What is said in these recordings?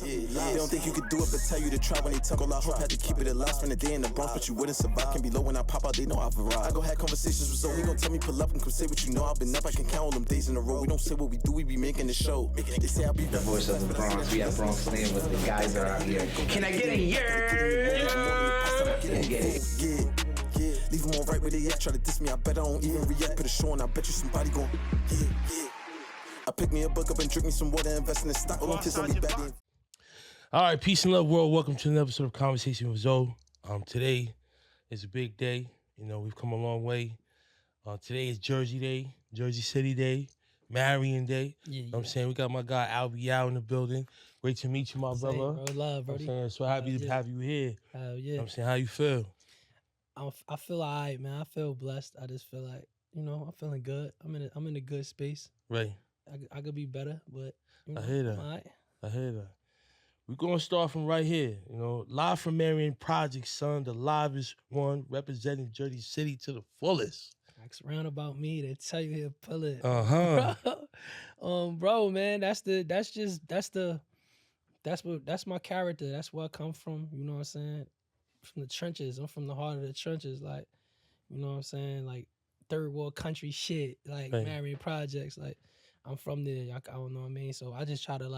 They don't think you could do it, but tell you to try when they talk. All I hope had to keep it at last. Spend a day in the Bronx, but you wouldn't survive. Can be low when I pop out, they know I've arrived. I go have conversations with Zoe, he gon' tell me pull up and come say what you know. I've been up, I can count all them days in a row. We don't say what we do, we be making the show. They say I'll be the voice of the Bronx. We have Bronx Slam with the guys that are out here. Can I get a yeah? Leave them all right where they at. Try to diss me, I bet I don't even react. Put a show on, I bet you somebody gon' yeah. I pick me a book up and drink me some water, invest in the stock. All them kids on me back then. All right, peace and love, world. Welcome to another episode of Conversation with Zoe. Today is a big day. You know, we've come a long way. Today is Jersey Day, Jersey City Day, Marion Day. Yeah. You know what I'm saying? We got my guy Albee out in the building. Great to meet you, my brother. Bro, love, bro. You know so happy to have you here. Yeah. You know what I'm saying? How you feel? I feel all right, man. I feel blessed. I just feel like, you know, I'm feeling good. I'm in a good space. Right. I could be better, but you know, I hear that. I'm all right. I hear that. We're going to start from right here. You know, live from Marion Project, son, the livest one representing Jersey City to the fullest. Ask around about me, they tell you he'll pull it. Bro, man, that's my character. That's where I come from. You know what I'm saying? From the trenches. I'm from the heart of the trenches. Like, you know what I'm saying? Like third world country shit. Like right. Marion Projects. Like I'm from there. I don't know what I mean. So I just try to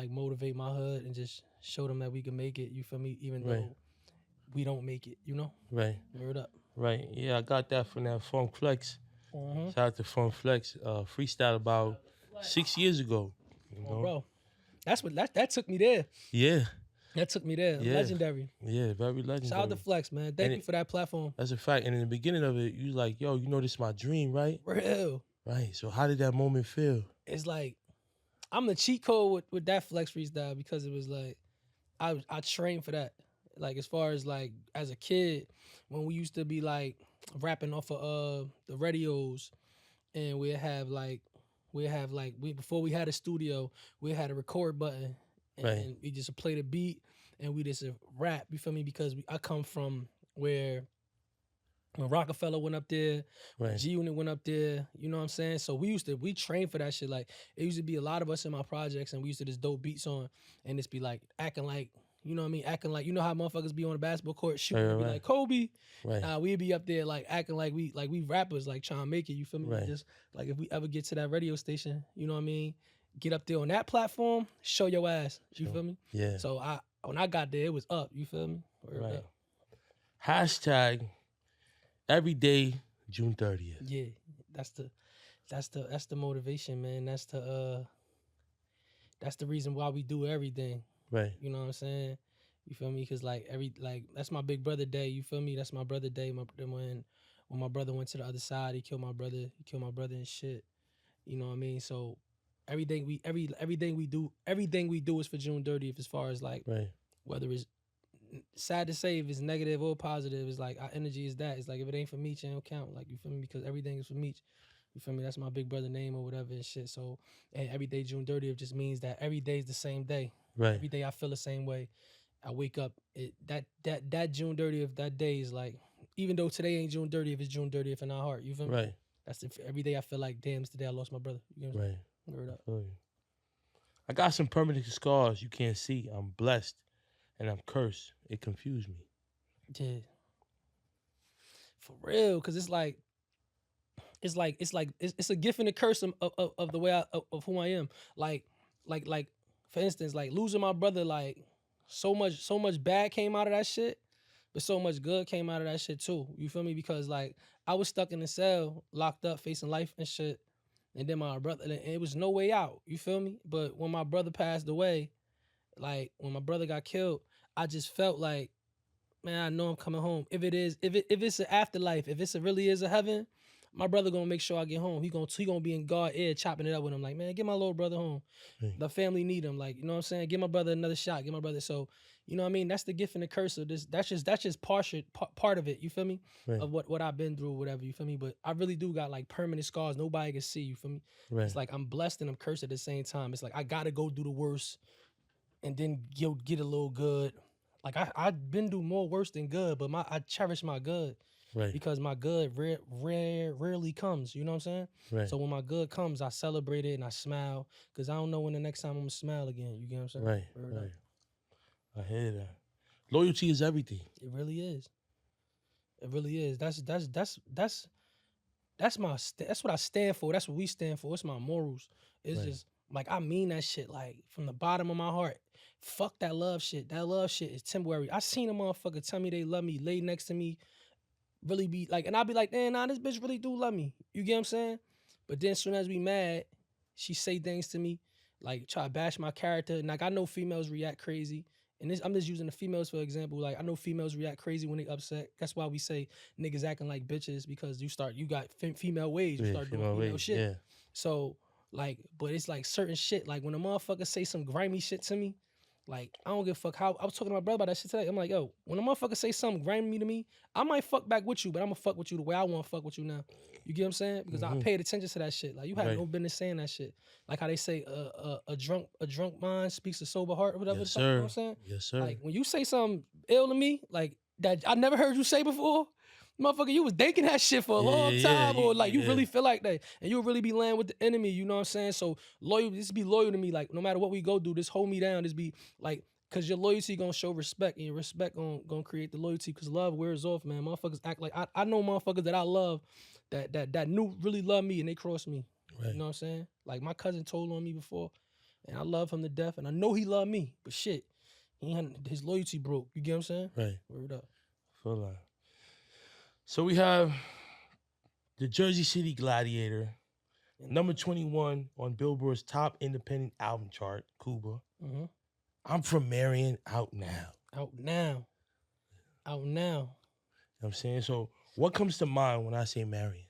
motivate my hood and just show them that we can make it. You feel me? Even though we don't make it. You know? Right. Word up. Right. Yeah, I got that from that Funk Flex. Mm-hmm. Shout out to Funk Flex. Freestyle about 6 years ago. You know? Bro, that took me there. Yeah. That took me there. Yeah. Legendary. Yeah, very legendary. Shout out to Flex, man. Thank you for that platform. That's a fact. And in the beginning of it, you like, yo, you know this is my dream, right? Real. Right. So how did that moment feel? It's like, I'm the cheat code with that Flex freestyle because it was like, I trained for that. Like as far as like, as a kid, when we used to be like rapping off of the radios and before we had a studio, we had a record button and we just play the beat and we just rap, you feel me? Because I come from where when Rockefeller went up there, when G-Unit went up there, you know what I'm saying? So we trained for that shit. Like it used to be a lot of us in my projects and we used to just dope beats on and just be like acting like, you know what I mean? Acting like, you know how motherfuckers be on the basketball court shooting and be like, Kobe. We'd be up there like acting like we rappers, like trying to make it, you feel me? Just like if we ever get to that radio station, you know what I mean? Get up there on that platform, show your ass, you feel me? Yeah. So when I got there, it was up, you feel me? Right. Hashtag every day, June 30th. Yeah, that's the motivation, man. That's the reason why we do everything. Right. You know what I'm saying? You feel me? Because that's my big brother day. You feel me? That's my brother day. When my brother went to the other side, he killed my brother. He killed my brother and shit. You know what I mean? So everything we do is for June 30th. As far as like whether it's sad to say if it's negative or positive, it's like our energy is that. It's like if it ain't for Meech, it don't count. Like you feel me? Because everything is for Meech. You feel me? That's my big brother name or whatever and shit. So and every day June 30th just means that every day is the same day. Right. Every day I feel the same way. I wake up. That June 30th, that day is like, even though today ain't June 30th, it's June 30th in our heart. You feel me? Right. Every day I feel like, damn, it's the day I lost my brother. You know what I'm saying? Word up. I got some permanent scars you can't see. I'm blessed and I'm cursed. It confused me. Yeah. For real, because it's a gift and a curse of the way of who I am. Like for instance, like losing my brother, like so much bad came out of that shit, but so much good came out of that shit too. You feel me? Because like I was stuck in a cell, locked up, facing life and shit, and then my brother, and it was no way out. You feel me? But when my brother passed away, like when my brother got killed, I just felt like, man, I know I'm coming home. If it's an afterlife, if it really is a heaven, my brother gonna make sure I get home. He gonna be in God ear chopping it up with him. Like, man, get my little brother home. The family need him. Like, you know what I'm saying? Give my brother another shot. Give my brother. So, you know what I mean? That's the gift and the curse of this. That's just part of it. You feel me? Of what I've been through, or whatever. You feel me? But I really do got like permanent scars. Nobody can see. You feel me? It's like I'm blessed and I'm cursed at the same time. It's like I gotta go do the worst, and then get a little good. Like I've been through more worse than good, but I cherish my good. Right. Because my good rarely comes. You know what I'm saying? Right. So when my good comes, I celebrate it and I smile because I don't know when the next time I'm gonna smile again. You get what I'm saying? Right. Word up. Right. I hear that. Loyalty is everything. It really is. It really is. That's what I stand for. That's what we stand for. It's my morals. It's Right. just like I mean that shit like from the bottom of my heart. Fuck that love shit. That love shit is temporary. I seen a motherfucker tell me they love me, lay next to me, really be like, and I'll be like, damn, nah, this bitch really do love me. You get what I'm saying? But then as soon as we mad, she say things to me, like try to bash my character. And like I know females react crazy. And this, I'm just using the females for example. Like I know females react crazy when they upset. That's why we say niggas acting like bitches because you got female ways. You start doing female shit. Yeah. So like, but it's like certain shit. Like when a motherfucker say some grimy shit to me, like I don't give a fuck how. I was talking to my brother about that shit today. I'm like, yo, when a motherfucker say something grimy to me, I might fuck back with you, but I'm gonna fuck with you the way I want to fuck with you now. You get what I'm saying? Because I paid attention to that shit. Like you had no business saying that shit. Like how they say, a drunk mind speaks a sober heart or whatever. Yes, the fuck, you know sir. what I'm saying? Yes, sir. Like when you say something ill to me, like that I never heard you say before. Motherfucker, you was thinking that shit for a long time, or like you really feel like that, and you'll really be laying with the enemy. You know what I'm saying? So loyal, just be loyal to me. Like no matter what we go do, just hold me down. Just be like, cause your loyalty gonna show respect, and your respect gonna create the loyalty. Cause love wears off, man. Motherfuckers act like I know motherfuckers that I love, that knew really love me, and they cross me. Right. You know what I'm saying? Like my cousin told on me before, and I love him to death, and I know he loved me, but shit, his loyalty broke. You get what I'm saying? Right. Word up. Feel that. So we have the Jersey City Gladiator, number 21 on Billboard's top independent album chart, Cuba. Mm-hmm. I'm from Marion, out now. Out now. Out now. You know what I'm saying? So what comes to mind when I say Marion?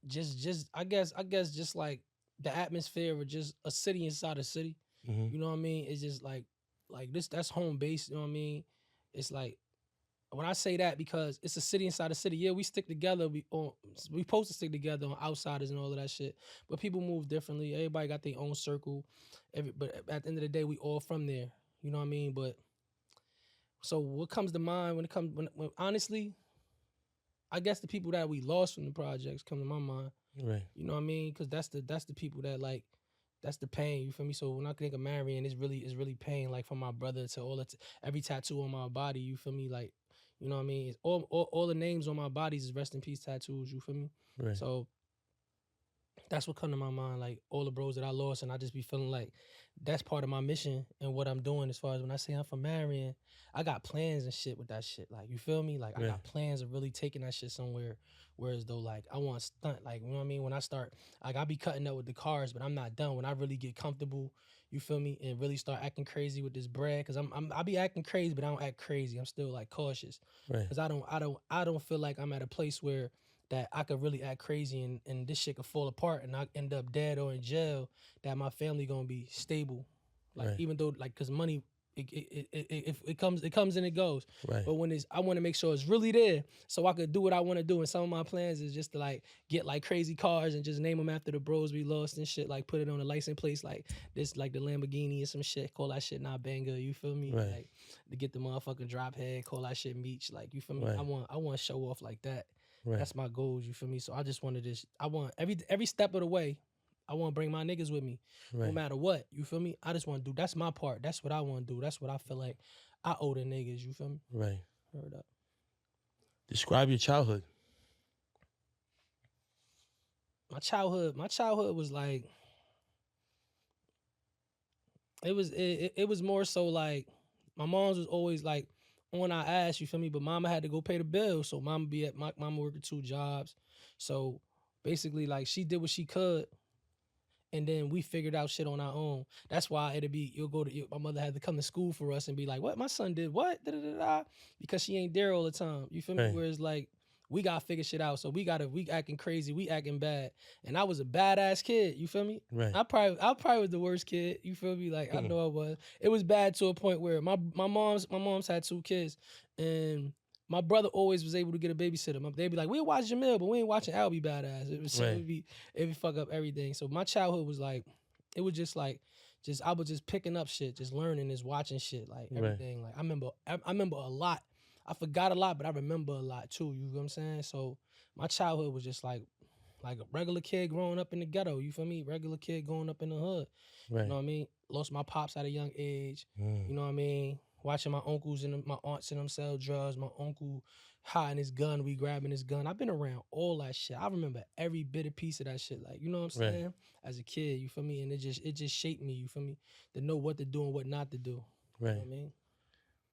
Just I guess just like the atmosphere of just a city inside a city. Mm-hmm. You know what I mean? It's just like this, that's home base, you know what I mean? It's like when I say that because it's a city inside a city, yeah, we stick together. We supposed to stick together on outsiders and all of that shit. But people move differently. Everybody got their own circle. But at the end of the day, we all from there. You know what I mean? But so what comes to mind when honestly, I guess the people that we lost from the projects come to my mind. Right. You know what I mean? Because that's the people that like. That's the pain, you feel me? So when I think of Marion, it's really pain, like from my brother to every tattoo on my body, you feel me? Like, you know what I mean? It's all the names on my bodies is rest in peace tattoos, you feel me? Right. So that's what come to my mind, like all the bros that I lost, and I just be feeling like that's part of my mission and what I'm doing as far as when I say I'm from Marion, I got plans and shit with that shit. Like, you feel me? Like, I got plans of really taking that shit somewhere. Whereas though, like, I want to stunt. Like, you know what I mean? When I start, like, I be cutting up with the cars, but I'm not done. When I really get comfortable, you feel me? And really start acting crazy with this bread. Cause I be acting crazy, but I don't act crazy. I'm still like cautious. Right. Cause I don't feel like I'm at a place where that I could really act crazy and this shit could fall apart and I end up dead or in jail, that my family gonna be stable. Like, even though, like, cause money, it comes and it goes. Right. But when I want to make sure it's really there so I could do what I want to do. And some of my plans is just to like get like crazy cars and just name them after the bros we lost and shit. Like put it on a license plate like this, like the Lamborghini or some shit. Call that shit not banger. You feel me? Right. Like to get the motherfucking drop head. Call that shit Meech. Like, you feel me? Right. I want to show off like that. Right. That's my goals. You feel me? So I just wanted this. I want every step of the way. I want to bring my niggas with me, no matter what. You feel me? I just want to do. That's my part. That's what I want to do. That's what I feel like I owe the niggas. You feel me? Right. Word up. Describe your childhood. My childhood was like, it was more so like, my mom's was always like on our ass, you feel me? But mama had to go pay the bills, so mama working 2 jobs. So basically, like, she did what she could, and then we figured out shit on our own. That's why my mother had to come to school for us and be like, what? My son did what? Da-da-da-da. Because she ain't there all the time. You feel me? Right. Whereas, like, we got to figure shit out. So we acting crazy. We acting bad. And I was a badass kid. You feel me? Right. I probably was the worst kid. You feel me? Like, I know I was. It was bad to a point where my mom's had 2 kids, and my brother always was able to get a babysitter. They'd be like, we'll watch Jamil, but we ain't watching Albee badass. It would fuck up everything. So my childhood was like, it was just like I was just picking up shit, just learning, just watching shit, like everything. Like I remember a lot. I forgot a lot, but I remember a lot too. You know what I'm saying? So my childhood was just like a regular kid growing up in the ghetto. You feel me? Regular kid growing up in the hood. Right. You know what I mean? Lost my pops at a young age. Mm. You know what I mean? Watching my uncles and my aunts and them sell drugs. My uncle hiding his gun, we grabbing his gun. I've been around all that shit. I remember every bit of piece of that shit. Like, you know what I'm saying? Right. As a kid, you feel me? And it just shaped me, you feel me? To know what to do and what not to do. Right. You know what I mean?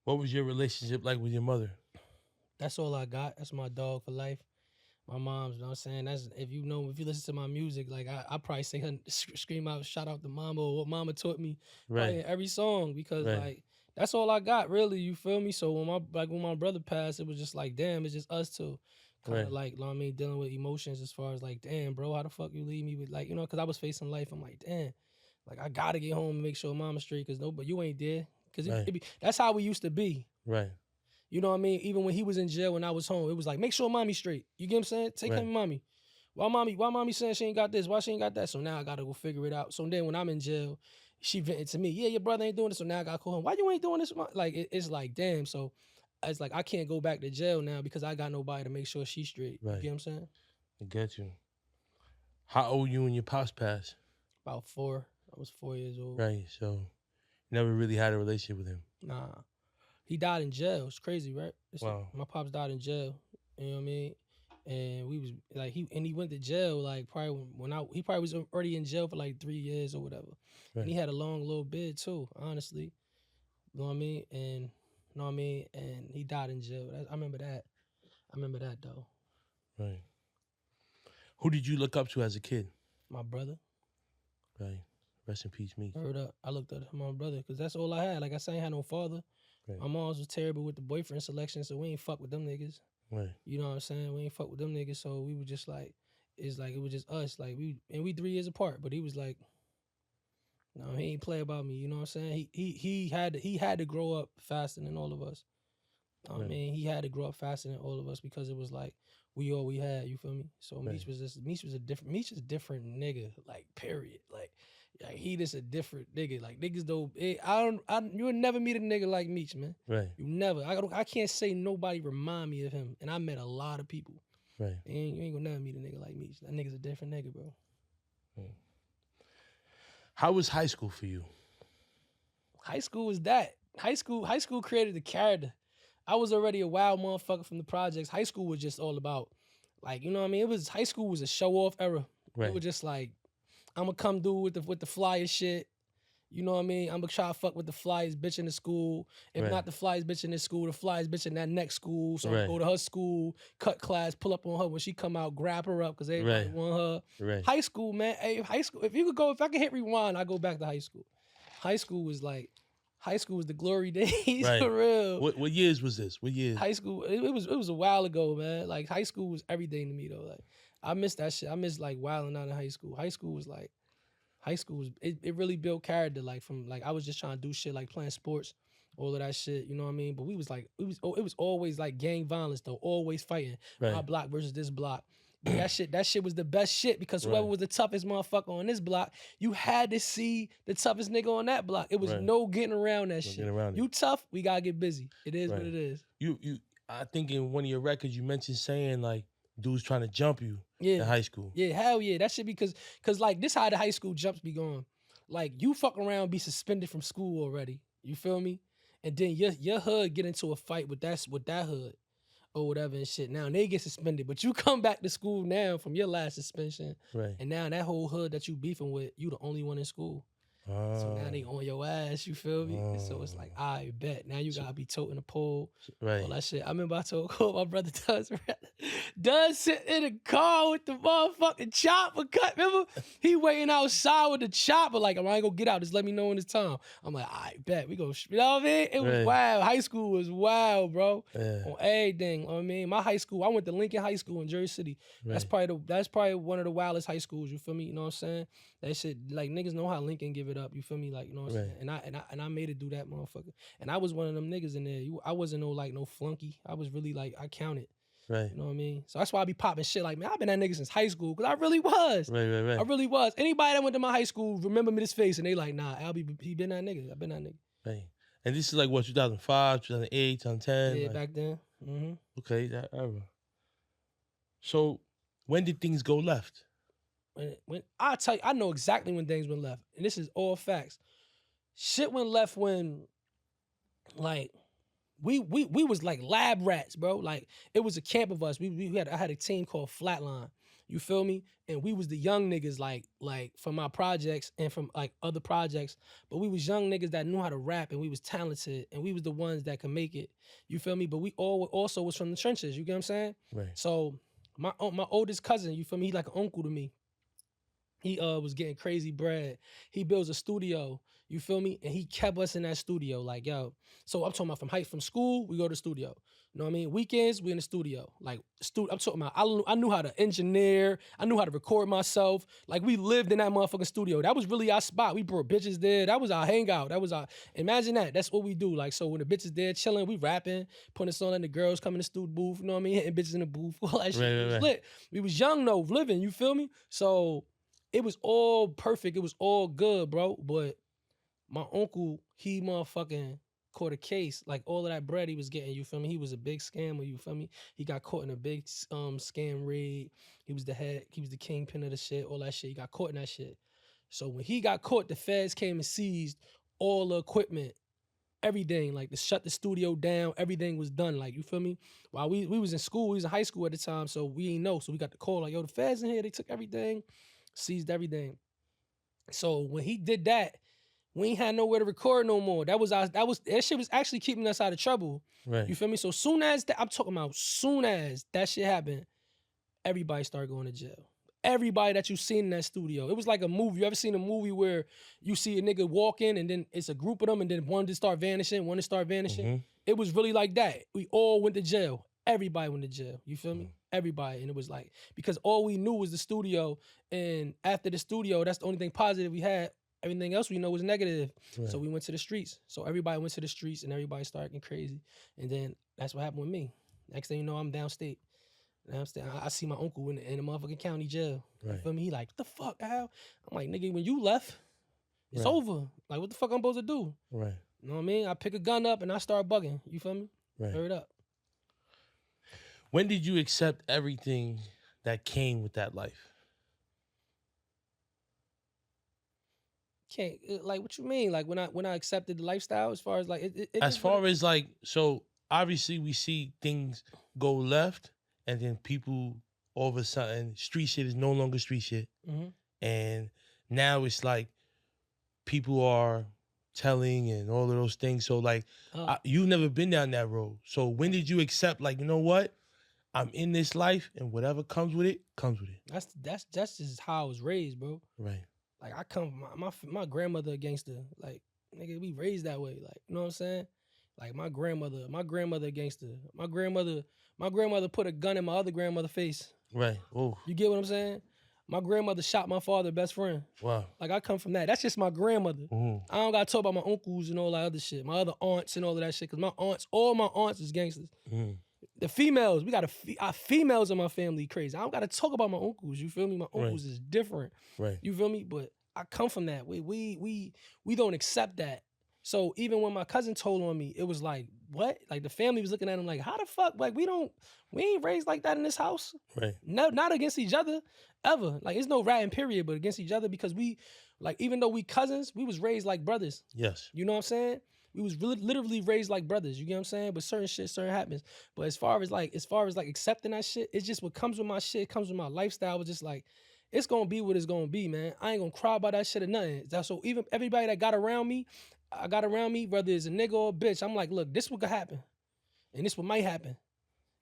What was your relationship like with your mother? That's all I got. That's my dog for life. My mom's, you know what I'm saying? That's if you listen to my music, like I probably say her scream out, shout out to mama or what mama taught me Right. in every song because Right. like that's all I got really, you feel me? So when my brother passed, it was just like, damn, it's just us two. Kind of Right. like, you know what I mean, dealing with emotions as far as like, damn, bro, how the fuck you leave me with like, you know, because I was facing life. I'm like, damn, like I gotta get home and make sure mama's straight because but you ain't there. Because Right. that's how we used to be. Right. You know what I mean? Even when he was in jail when I was home, it was like, make sure mommy's straight. You get what I'm saying? Take Right. him, mommy. Why mommy saying she ain't got this? Why she ain't got that? So now I gotta go figure it out. So then when I'm in jail, she vented to me, yeah, your brother ain't doing this. So now I gotta call him. Why you ain't doing this? Like it's like, damn. So it's like I can't go back to jail now because I got nobody to make sure she's straight. Right. You get what I'm saying? I get you. How old you when your pops passed? About 4. I was 4 years old. Right. So you never really had a relationship with him. Nah. He died in jail. It's crazy, right? Wow. My pops died in jail. You know what I mean? And we was like he went to jail like probably he probably was already in jail for like 3 years or whatever. Right. And he had a long little bid too, honestly. You know what I mean? And you know what I mean? And he died in jail. I remember that. I remember that though. Right. Who did you look up to as a kid? My brother. Right. Rest in peace, me. Heard up. I looked up to my brother because that's all I had. Like I said, I ain't had no father. Right. My mom's was terrible with the boyfriend selection, so we ain't fuck with them niggas. Right. You know what I'm saying? We ain't fuck with them niggas, so we were just like, it's like it was just us. Like we 3 years apart, but he was like, no, he ain't play about me. You know what I'm saying? He had to grow up faster than all of us. I Right. mean, he had to grow up faster than all of us because it was like we all we had. You feel me? So Right. Meech was a different nigga. Like period. Like he just a different nigga. Like niggas though, you would never meet a nigga like Meech, man. Right. You never. I can't say nobody remind me of him. And I met a lot of people. Right. You ain't gonna never meet a nigga like Meech. That nigga's a different nigga, bro. How was high school for you? High school was that. High school created the character. I was already a wild motherfucker from the projects. High school was just all about, like, you know what I mean? High school was a show off era. Right. It was just like, I'ma come through with the flyest shit. You know what I mean? I'ma try to fuck with the flyest bitch in the school. If Right. not the flyest bitch in this school, the flyest bitch in that next school. So Right. I go to her school, cut class, pull up on her when she come out, grab her up because everybody Right. want her. Right. High school, man. Hey, high school. If I could hit rewind, I go back to high school. High school was the glory days Right. for real. What years was this? What years? High school, it was a while ago, man. Like high school was everything to me though. Like I miss that shit. I miss like wilding out in high school. High school was it really built character. Like from like I was just trying to do shit like playing sports, all of that shit. You know what I mean? But we was like it was always like gang violence though. Always fighting. Right. My block versus this block. That shit was the best shit because whoever Right. was the toughest motherfucker on this block, you had to see the toughest nigga on that block. It was Right. no getting around that No shit. getting around it. You tough, we gotta get busy. It is what Right. it is. You I think in one of your records you mentioned saying like dudes trying to jump you Yeah. in high school. Yeah, hell yeah. That shit because like this how the high school jumps be going. Like you fuck around, be suspended from school already. You feel me? And then your hood get into a fight with that hood or whatever and shit. Now they get suspended, but you come back to school now from your last suspension, Right. and now that whole hood that you beefing with, you the only one in school. So now they on your ass, you feel me? And so it's like, I bet. Now you gotta be toting the pole, Right. all that shit. I remember I told my brother Does sit in the car with the motherfucking chopper cut. Remember? He waiting outside with the chopper, like, I ain't gonna get out, just let me know when it's time. I'm like, I bet. We go, you know what I mean? It was Right. wild. High school was wild, bro. Yeah. On everything. You know what I mean? My high school, I went to Lincoln High School in Jersey City. That's Right. probably one of the wildest high schools, you feel me? You know what I'm saying? That shit, like niggas know how Lincoln give it up, you feel me? Like, you know what I'm Right. saying? And I made it do that motherfucker. And I was one of them niggas in there. I wasn't no flunky. I was really like, I counted. Right. You know what I mean? So that's why I be popping shit like, man, I've been that nigga since high school, because I really was. Right. I really was. Anybody that went to my high school remember me this face, and they like, nah, Albee, he been that nigga. I been that nigga. Right. And this is like what, 2005, 2008, 2010? Yeah, like, back then. Mm-hmm. Okay, that era. So when did things go left? When I tell you, I know exactly when things went left, and this is all facts. Shit went left when, like, we was like lab rats, bro. Like, it was a camp of us. I had a team called Flatline. You feel me? And we was the young niggas, like from my projects and from like other projects. But we was young niggas that knew how to rap, and we was talented, and we was the ones that could make it. You feel me? But we all also was from the trenches. You get what I'm saying? Right. So my oldest cousin, you feel me? He like an uncle to me. He was getting crazy bread. He builds a studio, you feel me? And he kept us in that studio, like, yo. So I'm talking about from school, we go to the studio. You know what I mean? Weekends, we in the studio. Like, I'm talking about, I knew how to engineer. I knew how to record myself. Like, we lived in that motherfucking studio. That was really our spot. We brought bitches there. That was our hangout. Imagine that. That's what we do. Like, so when the bitches there chilling, we rapping, putting a song in, the girls come in the studio booth, you know what I mean? Hitting bitches in the booth, all that shit. It was lit. We was young though, living, you feel me? So it was all perfect. It was all good, bro. But my uncle, he motherfucking caught a case. Like, all of that bread he was getting, you feel me? He was a big scammer, you feel me? He got caught in a big scam raid. He was the kingpin of the shit, all that shit. He got caught in that shit. So when he got caught, the feds came and seized all the equipment, everything, like to shut the studio down. Everything was done, like, you feel me? While we was in school, we was in high school at the time, so we ain't know. So we got the call, like, yo, the feds in here, they took everything, seized everything. So when he did that, we ain't had nowhere to record no more. That shit was actually keeping us out of trouble. Right. You feel me? So soon as that shit happened, everybody started going to jail. Everybody that you seen in that studio. It was like a movie. You ever seen a movie where you see a nigga walk in and then it's a group of them and then one to start vanishing? Mm-hmm. It was really like that. We all went to jail. Everybody went to jail. You feel me? Everybody. And it was like, because all we knew was the studio. And after the studio, that's the only thing positive we had. Everything else we know was negative. Right. So we went to the streets. So everybody went to the streets and everybody started getting crazy. And then that's what happened with me. Next thing you know, I'm downstate. I see my uncle in the motherfucking county jail. Right. You feel me? He like, what the fuck, Al? I'm like, nigga, when you left, it's Right. over. Like, what the fuck I'm supposed to do? Right. You know what I mean? I pick a gun up and I start bugging. You feel me? Right. Hurry up. When did you accept everything that came with that life? Can't, like, what you mean? Like, when I accepted the lifestyle, as far as like As far as like, so obviously we see things go left, and then people all of a sudden, street shit is no longer street shit. Mhm. And now it's like people are telling and all of those things. So like, you've never been down that road. So when did you accept, like, you know what? I'm in this life, and whatever comes with it, comes with it. That's just how I was raised, bro. Right. Like, I come from my grandmother a gangster. Like, nigga, we raised that way. Like, you know what I'm saying? Like, my grandmother a gangster. My grandmother put a gun in my other grandmother's face. Right. Oh. You get what I'm saying? My grandmother shot my father's best friend. Wow. Like, I come from that. That's just my grandmother. Mm-hmm. I don't gotta talk about my uncles and all that other shit. My other aunts and all of that shit. Cause all my aunts is gangsters. Mm-hmm. The females, we got our females in my family crazy. I don't gotta talk about my uncles. You feel me? My uncles is different. Right. You feel me? But I come from that. We don't accept that. So even when my cousin told on me, it was like, what? Like, the family was looking at him like, how the fuck? Like, we ain't raised like that in this house. Right. No, not against each other, ever. Like, it's no ratting period, but against each other, because we, like, even though we cousins, we was raised like brothers. Yes. You know what I'm saying? We was literally raised like brothers. You get what I'm saying? But certain happens. But as far as like accepting that shit, it's just what comes with my shit, comes with my lifestyle. It's just like, it's gonna be what it's gonna be, man. I ain't gonna cry about that shit or nothing. So even everybody that I got around me, whether it's a nigga or a bitch, I'm like, look, this what could happen. And this what might happen.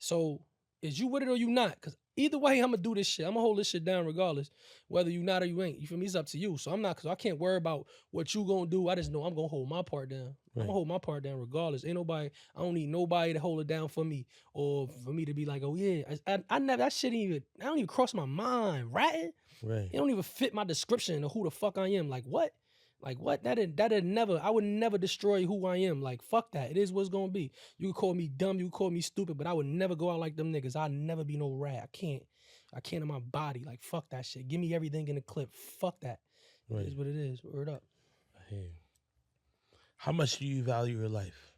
So is you with it or you not? Because either way, I'm gonna do this shit. I'm gonna hold this shit down regardless, whether you not or you ain't. You feel me? It's up to you. So I'm not, because I can't worry about what you gonna do. I just know I'm gonna hold my part down. Right. I'm gonna hold my part down regardless. I don't need nobody to hold it down for me, or for me to be like, oh yeah, I never, that shit I don't even cross my mind. Ratting? Right. It don't even fit my description of who the fuck I am. Like, what? Like what? That'd never. I would never destroy who I am. Like fuck that. It is what's gonna be. You can call me dumb. You can call me stupid. But I would never go out like them niggas. I'd never be no rat. I can't in my body. Like fuck that shit. Give me everything in the clip. Fuck that. Right. It is what it is. Word up. I hear you. How much do you value your life?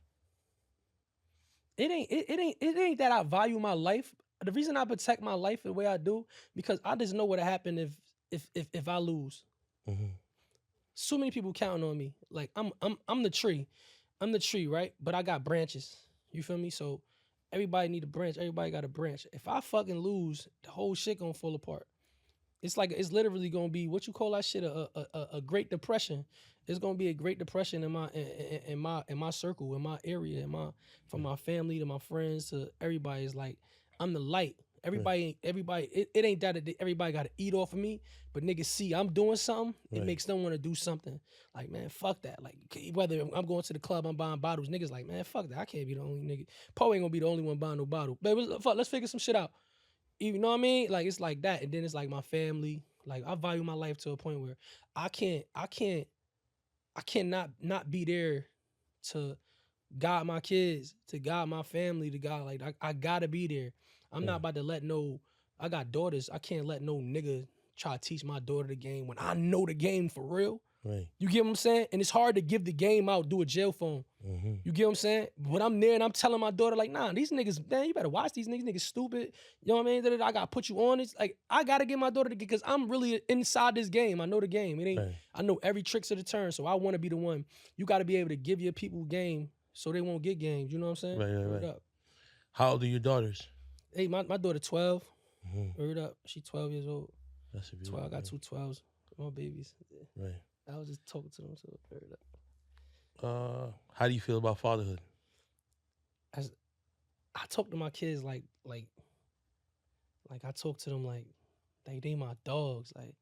It ain't that I value my life. The reason I protect my life the way I do because I just know what'll happen if I lose. Mm-hmm. So many people counting on me. Like I'm the tree. I'm the tree, right? But I got branches. You feel me? So everybody need a branch. Everybody got a branch. If I fucking lose, the whole shit gonna fall apart. It's literally gonna be what you call that shit a Great Depression. It's gonna be a Great Depression in my circle, in my area, from my family to my friends to everybody. Is like I'm the light. Everybody, it ain't that everybody got to eat off of me, but niggas see I'm doing something, it makes them want to do something. Like, man, fuck that. Like, whether I'm going to the club, I'm buying bottles, niggas like, man, fuck that. I can't be the only nigga. Poe ain't gonna be the only one buying no bottle. But fuck, let's figure some shit out. You know what I mean? Like, it's like that. And then it's like my family. Like, I value my life to a point where I cannot not be there to guide my kids, to guide my family, to guide, like, I gotta be there. I'm not about to let I got daughters. I can't let no nigga try to teach my daughter the game when I know the game for real. Right. You get what I'm saying? And it's hard to give the game out, do a jail phone. Mm-hmm. You get what I'm saying? When I'm there and I'm telling my daughter, like, nah, these niggas, man, you better watch these niggas stupid. You know what I mean? I gotta put you on it. Like, I gotta get my daughter to get, because I'm really inside this game. I know the game. It ain't, I know every tricks of the turn, so I wanna be the one. You gotta be able to give your people game so they won't get games. You know what I'm saying? Right. How old are your daughters? Hey, my daughter 12. Mm-hmm. Word up. She 12 years old. That's a beautiful 12. I got two 12s. My babies. Yeah. Right. I was just talking to them, so word up. How do you feel about fatherhood? I talk to my kids like I talk to them like they my dogs. Like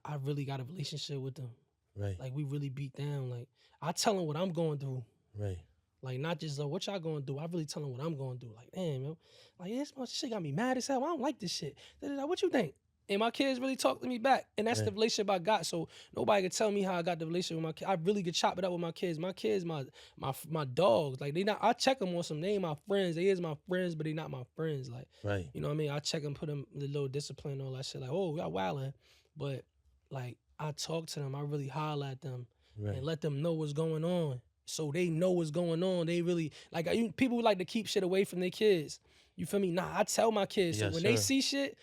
I really got a relationship with them. Right. Like we really beat down. Like I tell them what I'm going through. Right. Like not just what y'all going through. I really tell them what I'm going through. Like damn, yo, like this shit got me mad as hell. I don't like this shit. What you think? And my kids really talk to me back. And that's the relationship I got. So nobody can tell me how I got the relationship with my kids. I really could chop it up with my kids. My kids, my dogs. Like they not, I check them on some, they ain't my friends. They is my friends, but they not my friends. Like, right. You know what I mean? I check them, put them a little discipline, all that shit. Like, oh, y'all wildin'. But like, I talk to them. I really holler at them and let them know what's going on. So they know what's going on. They really, like, people like to keep shit away from their kids. You feel me? Nah, I tell my kids. So when they see shit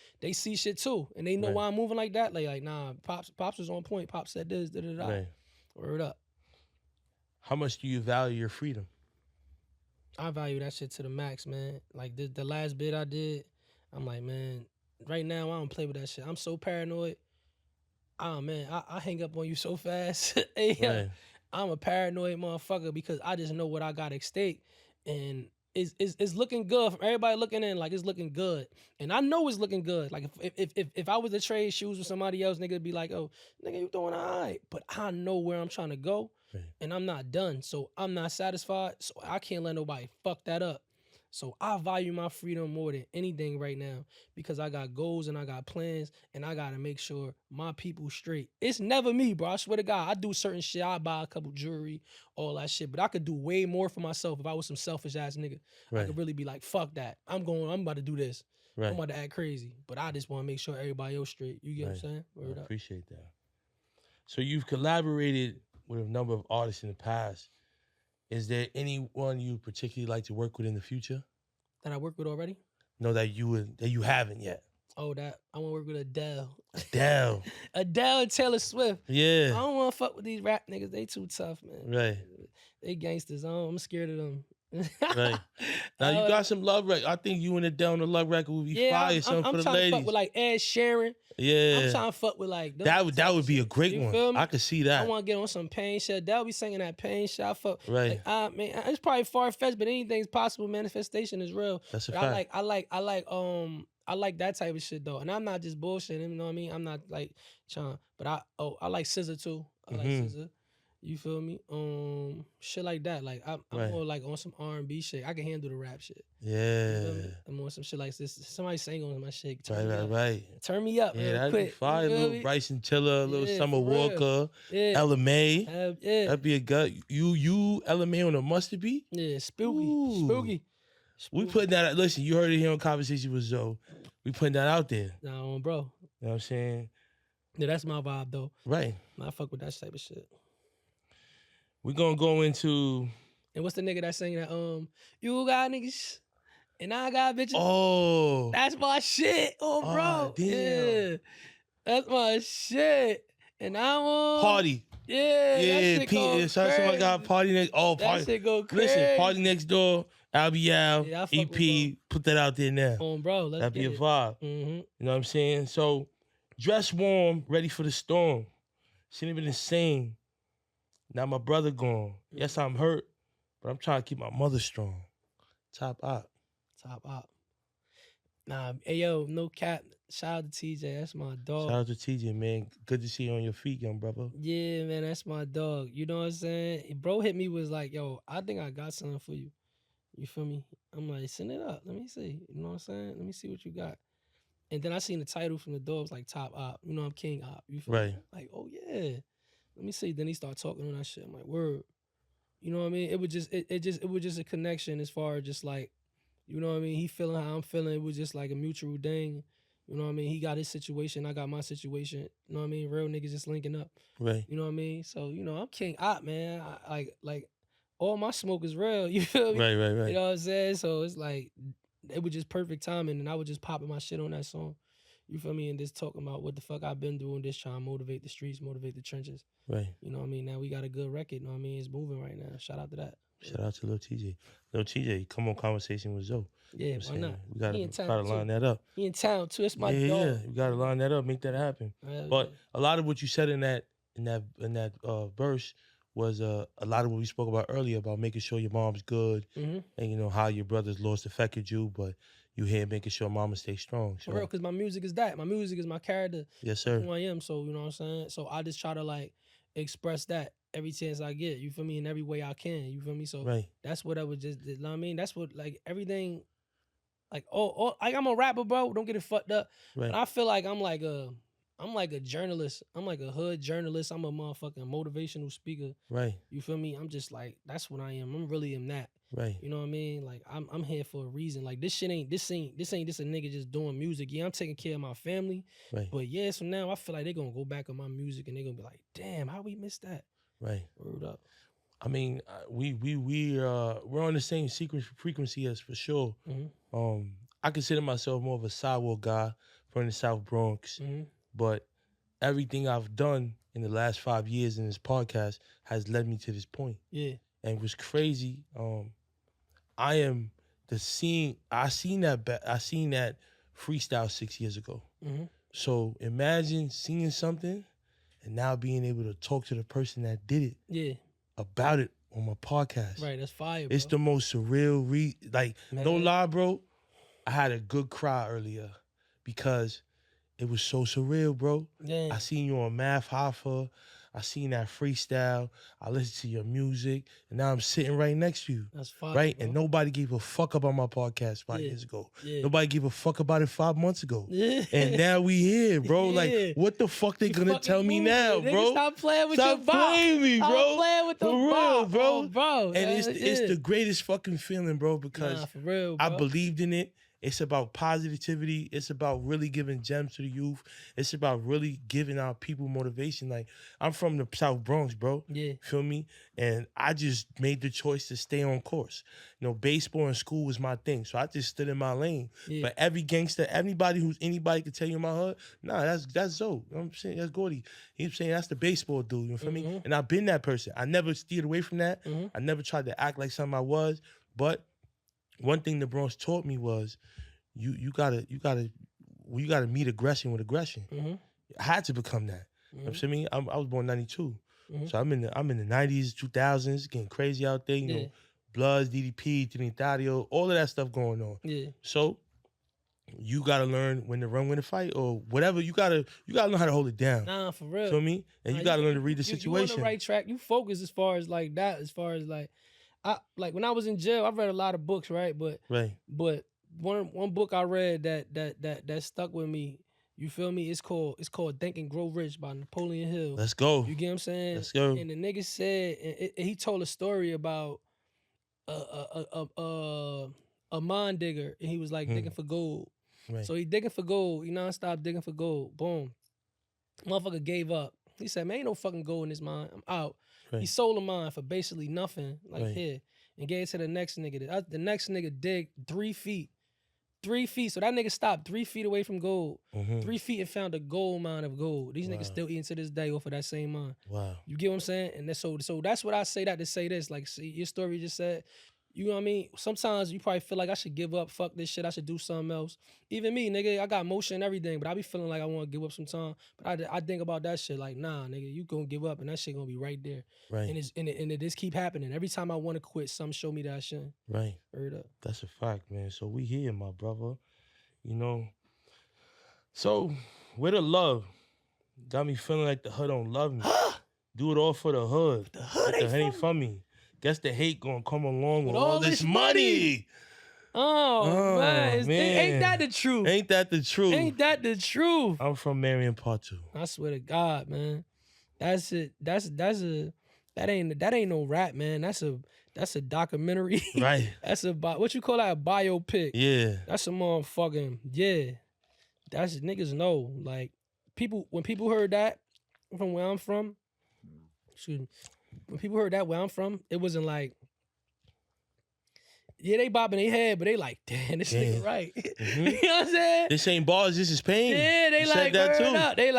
too. And they know why I'm moving like that. Like, nah, Pops was on point. Pops said this, da-da-da. Right. Word up. How much do you value your freedom? I value that shit to the max, man. Like, the last bit I did, I'm like, man, right now I don't play with that shit. I'm so paranoid. Oh, man, I hang up on you so fast. Hey, I'm a paranoid motherfucker because I just know what I got at stake. And it's looking good from everybody looking in, like it's looking good. And I know it's looking good. Like if I was to trade shoes with somebody else, nigga would be like, oh, nigga, you doing all right. But I know where I'm trying to go and I'm not done. So I'm not satisfied. So I can't let nobody fuck that up. So I value my freedom more than anything right now because I got goals and I got plans and I gotta make sure my people straight. It's never me, bro. I swear to God, I do certain shit. I buy a couple jewelry, all that shit, but I could do way more for myself if I was some selfish ass nigga. I could really be like, fuck that. I'm about to do this. I'm about to act crazy, but I just want to make sure everybody else straight. You get what I'm saying? I appreciate that. So you've collaborated with a number of artists in the past. Is there anyone you particularly like to work with in the future? That I work with already? No, that you haven't yet. Oh, that I want to work with Adele. Adele and Taylor Swift. Yeah. I don't want to fuck with these rap niggas. They too tough, man. Right. They gangsters. I'm scared of them. Right. Now you got some love record. I think you and Adele on the love record would be fire. Something for the ladies. I'm trying to fuck with like Ed Sheeran. Yeah. I'm trying to fuck with like that would be a great one. I could see that. I want to get on some Pain shit. Adele be singing that Pain shit. I fuck. Right. Like, man, it's probably far fetched, but anything's possible. Manifestation is real. That's a but fact. I like that type of shit though, and I'm not just bullshitting. You know what I mean? I'm not like trying, but I like SZA too. I like SZA. You feel me? Shit like that. Like I'm Right. more like on some R&B shit. I can handle the rap shit. You Yeah. feel me? I'm on some shit like this. Somebody sang on my shit. Right. Turn me up Yeah, real that'd be quick. fire. You feel Little me? Bryson Tiller, little Yeah, Summer for real. Walker, Yeah. Ella May. Yeah. That'd be a gut. You Ella May on a mustard beat? Yeah, spooky. Ooh. Spooky. We putting that. Listen, you heard it here on Conversation with Zoe. We putting that out there. Nah, bro. You know what I'm saying? Yeah, that's my vibe though. Right. I fuck with that type of shit. We're gonna go into. And what's the nigga that sang that you got niggas and I got bitches? Oh. That's my shit. Oh, bro. Damn. Yeah. That's my shit. And I want Party. Yeah. That shit go Somebody got Party next. Oh, That Party. shit go crazy. Listen, Party Next Door, Albee Al, Yeah, I fuck with EP. Put that out there now. Bro. Let's That'd be a get it. vibe. Mm-hmm. You know what I'm saying? So, dress warm, ready for the storm. Shouldn't have been the same. Now my brother gone. Yes, I'm hurt, but I'm trying to keep my mother strong. Top up. Nah, hey yo, no cap. Shout out to TJ. That's my dog. Shout out to TJ, man. Good to see you on your feet, young brother. Yeah, man, that's my dog. You know what I'm saying? Bro hit me was like, yo, I think I got something for you. You feel me? I'm like, send it up. Let me see. You know what I'm saying? Let me see what you got. And then I seen the title from the door. It was like Top Op. You know I'm King Op. You feel Right. me? Like, oh yeah. Let me see. Then he started talking on that shit. I'm like, word. You know what I mean? It was just a connection as far as just like, you know what I mean? He feeling how I'm feeling. It was just like a mutual thing. You know what I mean? He got his situation. I got my situation. You know what I mean? Real niggas just linking up. Right. You know what I mean? So, you know, I'm King Op, man. Like all my smoke is real. You feel me? Right. You know what I'm saying? So it's like, it was just perfect timing, and I was just popping my shit on that song. You feel me? And just talking about what the fuck I've been doing, just trying to motivate the streets, motivate the trenches. Right. You know what I mean? Now we got a good record. You know what I mean? It's moving right now. Shout out to that. Shout out to Lil TJ. Lil TJ, come on Conversation with Zoe. Yeah, why not? We gotta He in town, line too. that up. He in town too. It's my dog. Yeah, we gotta line that up, make that happen. But a lot of what you said in that verse was a lot of what we spoke about earlier about making sure your mom's good, and you know how your brother's loss affected you, but you here making sure mama stays strong. So. For real, because my music is that. My music is my character. Yes, sir. Who I am. So you know what I'm saying. So I just try to like express that every chance I get. You feel me? In every way I can. You feel me? So right. That's what I would just. You know what I mean? That's what like everything. Like like I'm a rapper, bro. Don't get it fucked up. Right. But I feel like I'm like a journalist. I'm like a hood journalist. I'm a motherfucking motivational speaker. Right. You feel me? I'm just like, that's what I am. I'm really am that. Right. You know what I mean? Like I'm here for a reason. Like this ain't just a nigga just doing music. Yeah, I'm taking care of my family. Right. But yeah, so now I feel like they're gonna go back on my music and they're gonna be like, damn, how we missed that? Right. Word up. I mean, we're on the same frequency as for sure. Mm-hmm. I consider myself more of a sidewalk guy from the South Bronx, but everything I've done in the last 5 years in this podcast has led me to this point. Yeah. And it was crazy. I am I seen that freestyle 6 years ago. So imagine seeing something and now being able to talk to the person that did it. Yeah. About it on my podcast. Right, that's fire, bro. It's the most surreal no lie, bro. I had a good cry earlier because it was so surreal, bro. Yeah. I seen you on Math Hoffa. I seen that freestyle. I listened to your music, and now I'm sitting right next to you. That's fire, right? bro. And nobody gave a fuck about my podcast 5 years ago. Yeah. Nobody gave a fuck about it 5 months ago. Yeah. And now we here, bro. Yeah. Like, what the fuck they gonna tell me now, bro? Stop playing with stop your playing me, bro. Stop playing with the for real, bro. Oh, bro. And it's the greatest fucking feeling, bro, because for real, bro. I believed in it. It's about positivity. It's about really giving gems to the youth. It's about really giving our people motivation. Like, I'm from the South Bronx, bro. Yeah. Feel me? And I just made the choice to stay on course. You know, baseball in school was my thing. So I just stood in my lane. Yeah. But every gangster, anybody could tell you in my hood, nah, that's Zoe. You know what I'm saying? That's Gordy. He's saying that's the baseball dude. You feel me? And I've been that person. I never steered away from that. I never tried to act like something I was. But one thing the Bronx taught me was you gotta meet aggression with aggression. I had to become that. You know what I mean? I was born 92. So I'm in the 90s, 2000s, getting crazy out there, you know, Bloods, DDP, Trinitario, all of that stuff going on. Yeah. So you gotta learn when to run, when to fight, or whatever. You gotta learn how to hold it down. Nah, for real. Feel me? And you gotta learn to read the situation. You on the right track. You focus as far as like that. As far as like, I like when I was in jail, I read a lot of books, right? But one book I read that stuck with me. You feel me? It's called Think and Grow Rich by Napoleon Hill. Let's go. You get what I'm saying? Let's go. And the nigga said, he told a story about a mine digger, and he was like digging for gold. Right. So he digging for gold. He nonstop digging for gold. Boom. Motherfucker gave up. He said, man, ain't no fucking gold in this mine. I'm out. Right. He sold a mine for basically nothing, like Right. here, and gave it to the next nigga. The next nigga dig 3 feet. 3 feet. So that nigga stopped 3 feet away from gold. 3 feet and found a gold mine of gold. These niggas still eating to this day off of that same mine. Wow. You get what I'm saying? And that's so that's what I say that to say this. Like, see, your story just said, you know what I mean? Sometimes you probably feel like I should give up, fuck this shit, I should do something else. Even me, nigga, I got motion and everything, but I be feeling like I want to give up sometime. But I think about that shit like, nah, nigga, you gonna give up and that shit gonna be right there. Right. And it just keep happening. Every time I want to quit, something show me that shit. Right. Heard up. That's a fact, man. So we here, my brother. You know. So, where the love? Got me feeling like the hood don't love me. Do it all for the hood. The hood ain't for me. Guess the hate gonna come along with With all this money. Oh, man. Ain't that the truth? Ain't that the truth? Ain't that the truth? I'm from Marion Part 2. I swear to God, man. That's it. That ain't no rap, man. That's a documentary. Right. That's what you call that, a biopic. Yeah. That's a motherfucking, yeah. That's niggas know. Like, when people heard that from where I'm from, excuse me, when people heard that where I'm from, it wasn't like, yeah, they bobbing their head, but they like, damn, this nigga right. You know what I'm saying? This ain't bars, this is pain. Yeah, they You like, said that too. up. They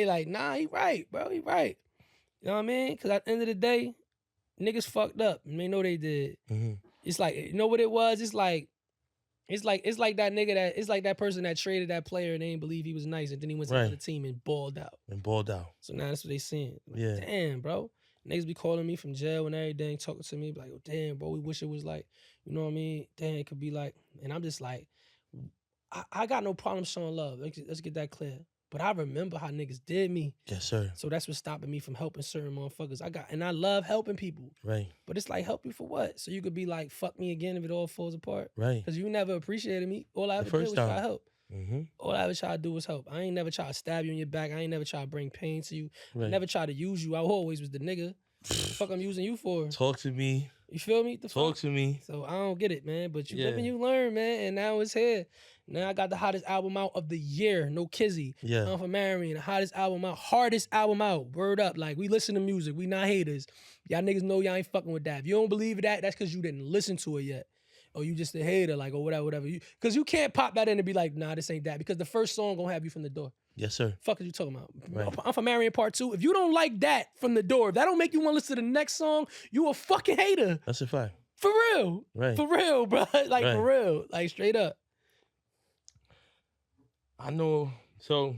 like, nah, he right, bro, he right. You know what I mean? Because at the end of the day, niggas fucked up, and they know they did. It's like, you know what it was? It's like that nigga it's like that person that traded that player and they didn't believe he was nice, and then he went to another team and balled out. So now that's what they seeing. Like, Yeah. Damn, bro. Niggas be calling me from jail and everything, talking to me, like, oh, damn, bro, we wish it was like, you know what I mean? Damn, it could be like, and I'm just like, I got no problem showing love. Let's get that clear. But I remember how niggas did me. Yes, sir. So that's what's stopping me from helping certain motherfuckers. And I love helping people. Right. But it's like, help you for what? So you could be like, fuck me again if it all falls apart. Right. Because you never appreciated me. All I ever did was try to help. All I ever try to do was help. I ain't never try to stab you in your back. I ain't never try to bring pain to you. Right. I never try to use you. I always was the nigga. What the fuck I'm using you for? Talk to me. You feel me? Talk to me. So I don't get it, man. But you live and Yeah. you learn, man. And now it's here. Now I got the hottest album out of the year. No kizzy. Yeah. I'm from Marion. The hottest album out. Hardest album out. Word up. Like, we listen to music. We not haters. Y'all niggas know y'all ain't fucking with that. If you don't believe that, that's because you didn't listen to it yet. Or you just a hater, like, or whatever. Because you can't pop that in and be like, nah, this ain't that. Because the first song gonna have you from the door. Yes, sir. Fuck is you talking about? Right. I'm from Marion Part 2. If you don't like that from the door, if that don't make you want to listen to the next song, you a fucking hater. That's a fact. For real. Right. For real, bro. Like, Right. for real. Like, straight up. I know. So,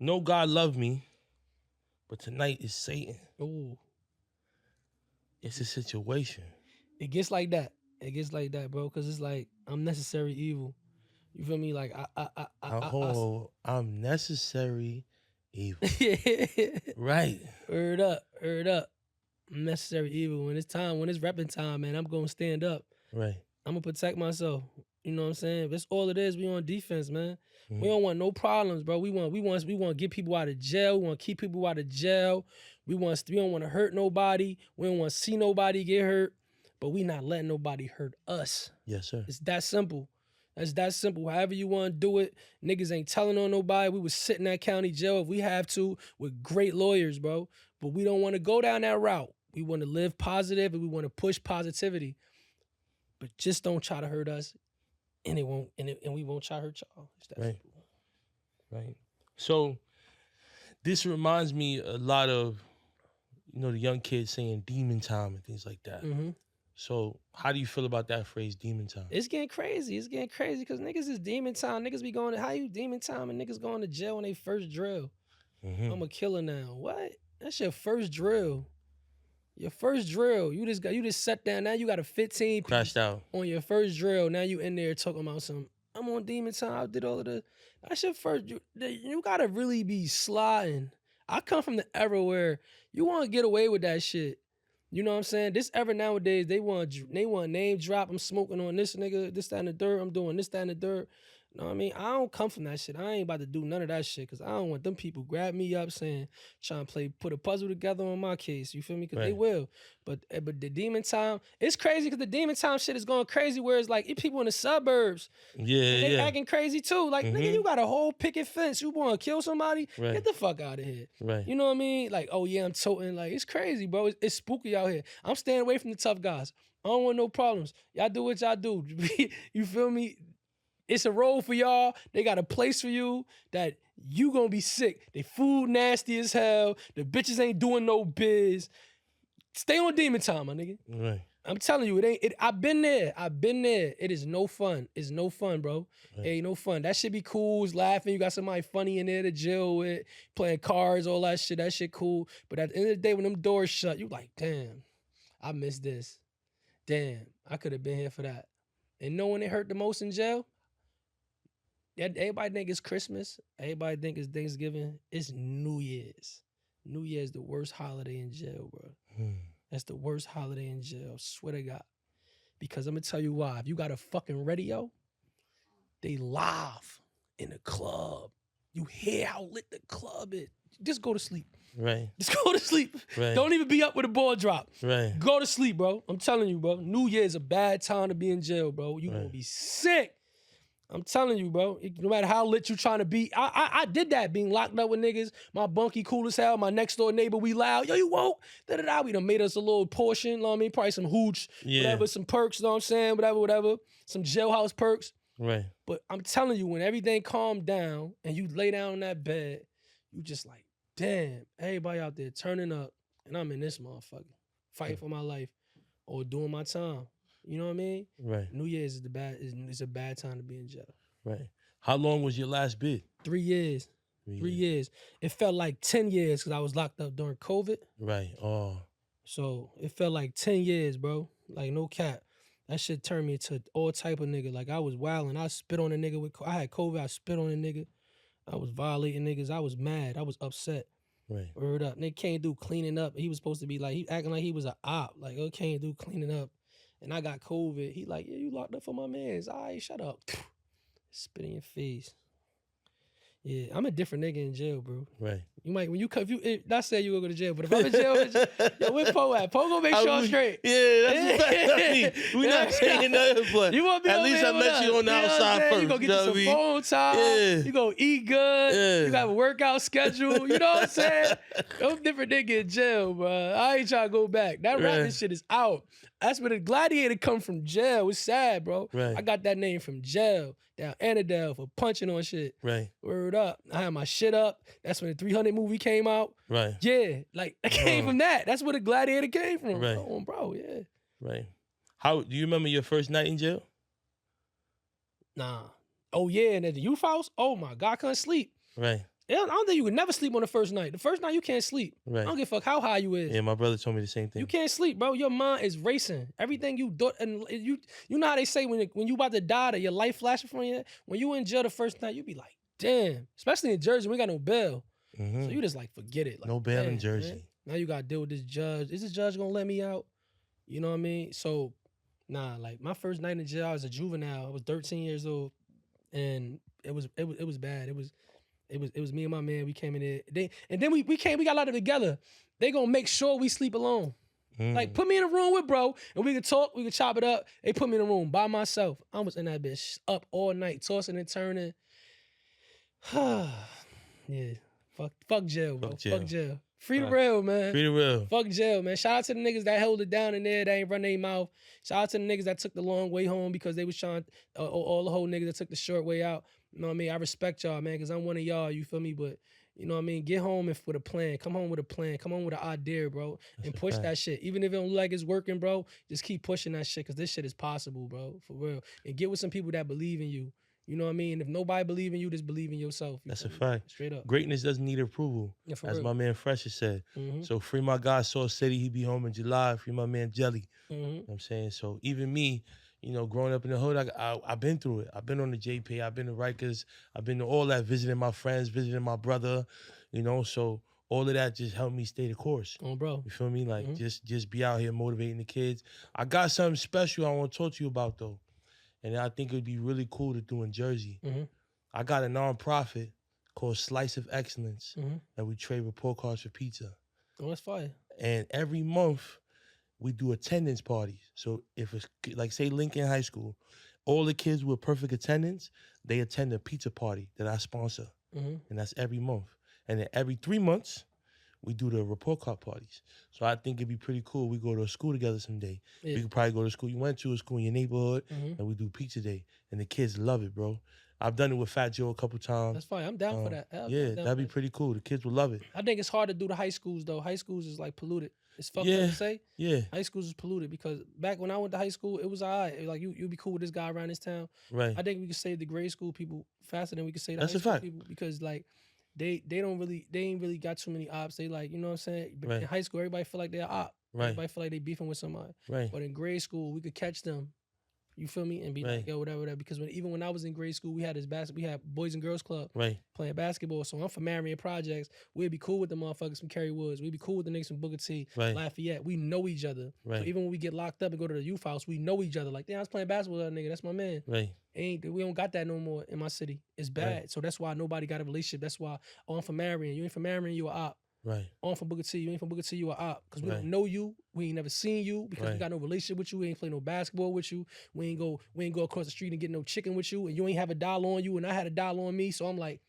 no God loved me, but tonight is Satan. Ooh. It's a situation. It gets like that. It gets like that, bro. Because it's like, I'm necessary evil. You feel me? Like, I'm necessary evil. I Right. Heard up. I'm necessary evil. When it's repping time, man, I'm going to stand up. Right. I'm going to protect myself. You know what I'm saying? That's all it is. We on defense, man. Mhm. We don't want no problems, bro. We want to get people out of jail. We want to keep people out of jail. We don't want to hurt nobody. We don't want to see nobody get hurt. But we not letting nobody hurt us. Yes, sir. It's that simple. That's that simple. However you want to do it, niggas ain't telling on nobody. We would sit in that county jail if we have to with great lawyers, bro. But we don't want to go down that route. We want to live positive and we want to push positivity. But just don't try to hurt us, and we won't try to hurt y'all. It's that Right. simple. Right. So this reminds me a lot of, the young kids saying demon time and things like that. Mm-hmm. So how do you feel about that phrase, demon time? It's getting crazy. It's getting crazy because niggas is demon time. Niggas be going to, how you demon time and niggas going to jail when they first drill? Mm-hmm. I'm a killer now. What? That's your first drill. Your first drill. You just sat down. Now you got a 15 Crashed out. on your first drill. Now you in there talking about some, I'm I'm on demon time. I did all of the. That shit first. You gotta really be sliding. I come from the era where you want to get away with that shit. You know what I'm saying? This era nowadays, they want name drop. I'm smoking on this nigga, this, that, and the dirt. I'm doing this, that, and the dirt. You know what I mean? I don't come from that shit. I ain't about to do none of that shit because I don't want them people grab me up trying to put a puzzle together on my case. You feel me? Because they will. But the demon time, it's crazy because the demon time shit is going crazy where it's like people in the suburbs. They acting crazy too. Like, nigga, you got a whole picket fence. You want to kill somebody? Right. Get the fuck out of here. Right. You know what I mean? Like, oh yeah, I'm toting. Like, it's crazy, bro. It's spooky out here. I'm staying away from the tough guys. I don't want no problems. Y'all do what y'all do. You feel me? It's a role for y'all. They got a place for you that you gonna be sick. They food nasty as hell. The bitches ain't doing no biz. Stay on demon time, my nigga. Right. I'm telling you, I've been there. It is no fun. It's no fun, bro. Right. It ain't no fun. That shit be cool. It's laughing. You got somebody funny in there to chill with, playing cards, all that shit. That shit cool. But at the end of the day, when them doors shut, you like, damn, I missed this. Damn, I could have been here for that. And knowing it hurt the most in jail, everybody think it's Christmas. Everybody think it's Thanksgiving. It's New Year's. New Year's the worst holiday in jail, bro. That's the worst holiday in jail. Swear to God. Because I'm going to tell you why. If you got a fucking radio, they live in the club. You hear how lit the club is. Just go to sleep. Right. Just go to sleep. Right. Don't even be up with a ball drop. Right. Go to sleep, bro. I'm telling you, bro. New Year's a bad time to be in jail, bro. You gonna be sick. I'm telling you, bro. No matter how lit you trying to be. I did that, being locked up with niggas. My bunkie cool as hell. My next door neighbor, we loud. Yo, you won't. Da-da-da. We done made us a little portion, you know what I mean? Probably some hooch, whatever, some perks, you know what I'm saying? Whatever. Some jailhouse perks. Right. But I'm telling you, when everything calmed down and you lay down on that bed, you just like, damn, everybody out there turning up and I'm in this motherfucker, fighting for my life or doing my time. You know what I mean? Right. New Year's is a bad time to be in jail. Right. How long was your last bid? 3 years. 3 years. It felt like 10 years because I was locked up during COVID. Right. Oh. So it felt like 10 years, bro. Like, no cap. That shit turned me into all type of nigga. Like, I was wilding. I spit on a nigga I had COVID. I spit on a nigga. I was violating niggas. I was mad. I was upset. Right. Word up. Nigga can't do cleaning up. He was supposed to be like, he acting like he was an op. Like, oh, can't do cleaning up. And I got COVID. He like, yeah, you locked up for my mans. All right, shut up. Spit in your face. Yeah, I'm a different nigga in jail, bro. Right. You might, when you come, not saying you gonna go to jail, but if I'm in jail, yo, where Poe at? Poe gonna make sure I'm straight. Yeah, that's a fact. I mean, we not saying nothing, but you want to be at least I met you on the outside first. You gonna get you some phone time. Yeah. You gonna eat good. Yeah. You got a workout schedule. You know what I'm saying? I'm different nigga in jail, bro. I ain't trying to go back. That rapping shit is out. That's where the gladiator come from, jail. It's sad, bro. Right. I got that name from jail. Down Annandale for punching on shit. Right. Word up. I had my shit up. That's when the 300 movie came out. Right. Yeah. Like, it came from that. That's where the gladiator came from. Right. Oh, bro, yeah. Right. How do you remember your first night in jail? Nah. Oh, yeah. And at the youth house, oh, my God, I couldn't sleep. Right. I don't think you could never sleep on the first night. The first night, you can't sleep. Right. I don't give a fuck how high you is. Yeah, my brother told me the same thing. You can't sleep, bro. Your mind is racing. Everything you do, and you know how they say when you about to die, that your life flashing from you. When you in jail the first night, you be like, damn. Especially in Jersey, we got no bail, so you just like forget it. Like, no bail in Jersey. Man, now you gotta deal with this judge. Is this judge gonna let me out? You know what I mean? So, nah. Like my first night in jail, I was a juvenile. I was 13 years old, and it was bad. It was me and my man. We came in there. Then we got locked up together. They gonna make sure we sleep alone. Like, put me in a room with bro, and we could talk, we could chop it up. They put me in a room by myself. I was in that bitch up all night, tossing and turning. Yeah. Fuck jail, bro. Fuck jail. Free the real, man. Free the real. Fuck jail, man. Shout out to the niggas that held it down in there, that ain't run their mouth. Shout out to the niggas that took the long way home because they was trying, all the whole niggas that took the short way out. You know what I mean? I respect y'all, man, because I'm one of y'all, you feel me? But, you know what I mean? Get home with a plan. Come home with a plan. Come home with an idea, bro. And push that shit. Even if it don't look like it's working, bro, just keep pushing that shit because this shit is possible, bro. For real. And get with some people that believe in you. You know what I mean? If nobody believe in you, just believe in yourself. That's a fact. Straight up. Greatness doesn't need approval, as my man Fresh has said. So free my guy, Soul City. He be home in July. Free my man Jelly. You know what I'm saying? So even me, you know, growing up in the hood, I've been through it. I've been on the JP. I've been to Rikers. I've been to all that, visiting my friends, visiting my brother, you know. So all of that just helped me stay the course. Oh, bro. You feel me? Like, just be out here motivating the kids. I got something special I want to talk to you about, though. And I think it would be really cool to do in Jersey. I got a nonprofit called Slice of Excellence that we trade report cards for pizza. Oh, that's fire. And every month, we do attendance parties. So if it's like, say, Lincoln High School, all the kids with perfect attendance, they attend a pizza party that I sponsor. And that's every month. And then every 3 months, we do the report card parties. So I think it'd be pretty cool. We go to a school together someday. Yeah. We could probably go to a school you went to, a school in your neighborhood, and we do pizza day. And the kids love it, bro. I've done it with Fat Joe a couple times. That's fine. I'm down for that. Yeah, that'd be pretty cool. The kids would love it. I think it's hard to do the high schools, though. High schools is, like, polluted. It's fucked up Yeah, to say. yeah, High schools is polluted because back when I went to high school, it was all right. Like, you'd be cool with this guy around this town. right. I think we could save the grade school people faster than we could save the That's high a school fact. people because, like, they ain't really got too many ops. They, like, you know what I'm saying? But Right. in high school, everybody feel like they're an op. Right. Everybody feel like they beefing with somebody. Right. But in grade school, we could catch them. You feel me? And be Right. like, yo, whatever, whatever. Because even when I was in grade school, we had we had Boys and Girls Club Right. playing basketball. So I'm from Marion Projects. We'd be cool with the motherfuckers from Kerry Woods. We'd be cool with the niggas from Booker T, Right. Lafayette. We know each other. Right. So even when we get locked up and go to the youth house, we know each other. Like, damn, I was playing basketball with that nigga. That's my man. Right. We don't got that no more in my city. It's bad. Right. So that's why nobody got a relationship. That's why, oh, I'm from Marion. You ain't from Marion, you a op. Right. Oh, I'm from Booker T. You ain't from Booker T, you a op. Because we Right. don't know you. We ain't never seen you because we Right. got no relationship with you. We ain't play no basketball with you. We ain't go across the street and get no chicken with you. And you ain't have a dollar on you and I had a dollar on me. So I'm like,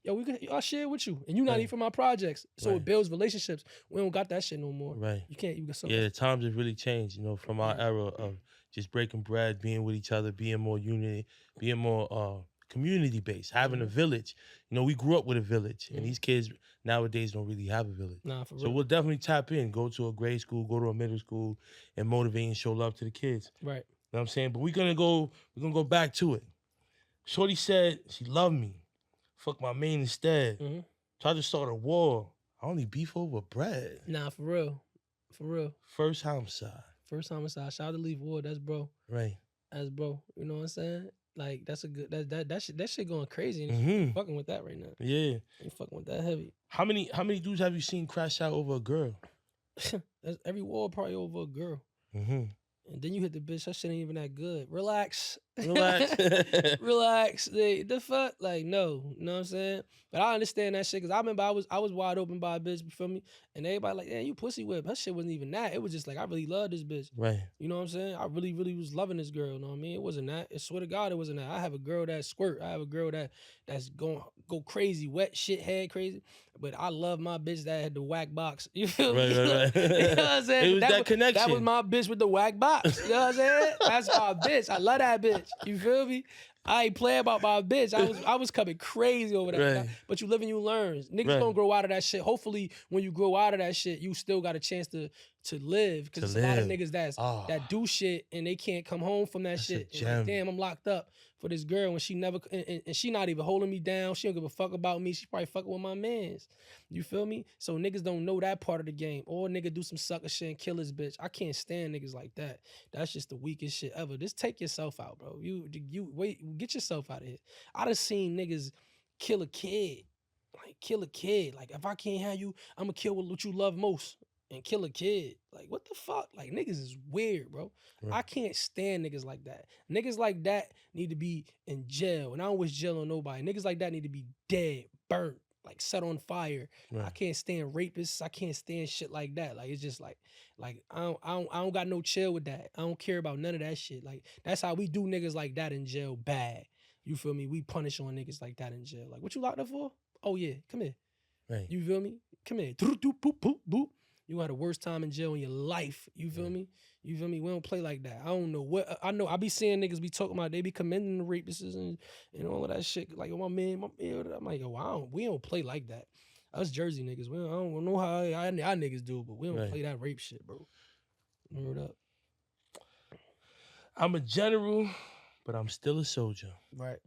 yo, I'll share with you. And you not Right. even from my projects. So Right. it builds relationships. We don't got that shit no more. Right. You can't, you got some. Yeah, the times have really changed, you know, from our era of just breaking bread, being with each other, being more unity, being more community based, having a village. You know, we grew up with a village, and these kids nowadays don't really have a village. Nah, for So real. we'll definitely tap in, go to a grade school, go to a middle school, and motivate and show love to the kids. Right. You know what I'm saying? But we're gonna go back to it. Shorty said she loved me. Fuck my man instead. Mhm. Tried to start a war. I only beef over bread. Nah, for real. For real. First homicide. First time inside. Shout out to Leaf Ward. That's bro. Right. That's bro. You know what I'm saying? Like, that's a good, that shit going crazy. And Mm-hmm. fucking with that right now. Yeah. Ain't fucking with that heavy. How many dudes have you seen crash out over a girl? That's every war probably over a girl. Mm-hmm. And then you hit the bitch, that shit ain't even that good. Relax. Relax. Relax. The fuck? Like, no. You know what I'm saying? But I understand that shit, because I remember I was wide open by a bitch, you feel me? And everybody like, yeah, you pussy whip. That shit wasn't even that. It was just like, I really love this bitch. Right. You know what I'm saying? I really, really was loving this girl. You know what I mean? It wasn't that. I swear to God, it wasn't that. I have a girl that squirt. I have a girl that's go crazy, wet shit head crazy. But I love my bitch that had the whack box. You feel me? Right. You know what I'm saying? It was that connection. That was my bitch with the whack box. You know what I'm saying? That's my bitch. I love that bitch. You feel me? I ain't playing about my bitch. I was coming crazy over that. Right. But you live and you learn. Niggas Right. don't grow out of that shit. Hopefully, when you grow out of that shit, you still got a chance to live. Because there's a lot of live. niggas that do shit and they can't come home from that That's a shit. And gem. like, damn, I'm locked up for this girl and she never and she not even holding me down. She don't give a fuck about me. She probably fucking with my mans. You feel me? So niggas don't know that part of the game. Or nigga do some sucker shit and kill his bitch. I can't stand niggas like that. That's just the weakest shit ever. Just take yourself out, bro. You wait, get yourself out of here. I done seen niggas kill a kid. Like, kill a kid. Like, if I can't have you, I'm gonna kill what you love most and kill a kid. Like, what the fuck? Like, niggas is weird, bro. Right. I can't stand niggas like that. Niggas like that need to be in jail. And I don't wish jail on nobody. Niggas like that need to be dead, burnt, like set on fire. Right. I can't stand rapists. I can't stand shit like that. Like, it's just like I don't got no chill with that. I don't care about none of that shit. Like, that's how we do niggas like that in jail bad. You feel me? We punish on niggas like that in jail. Like, what you locked up for? Oh yeah, come here. Right. You feel me? Come here. Doop, doop, boop, boop, boop. You had the worst time in jail in your life. You feel me? You feel me? We don't play like that. I don't know what I know. I be seeing niggas be talking about they be commending the rapists and all of that shit. Like, my man, I'm like, yo, we don't play like that. Us Jersey niggas, I don't know how our niggas do, but we don't Right. play that rape shit, bro. Word up. I'm a general, but I'm still a soldier. Right.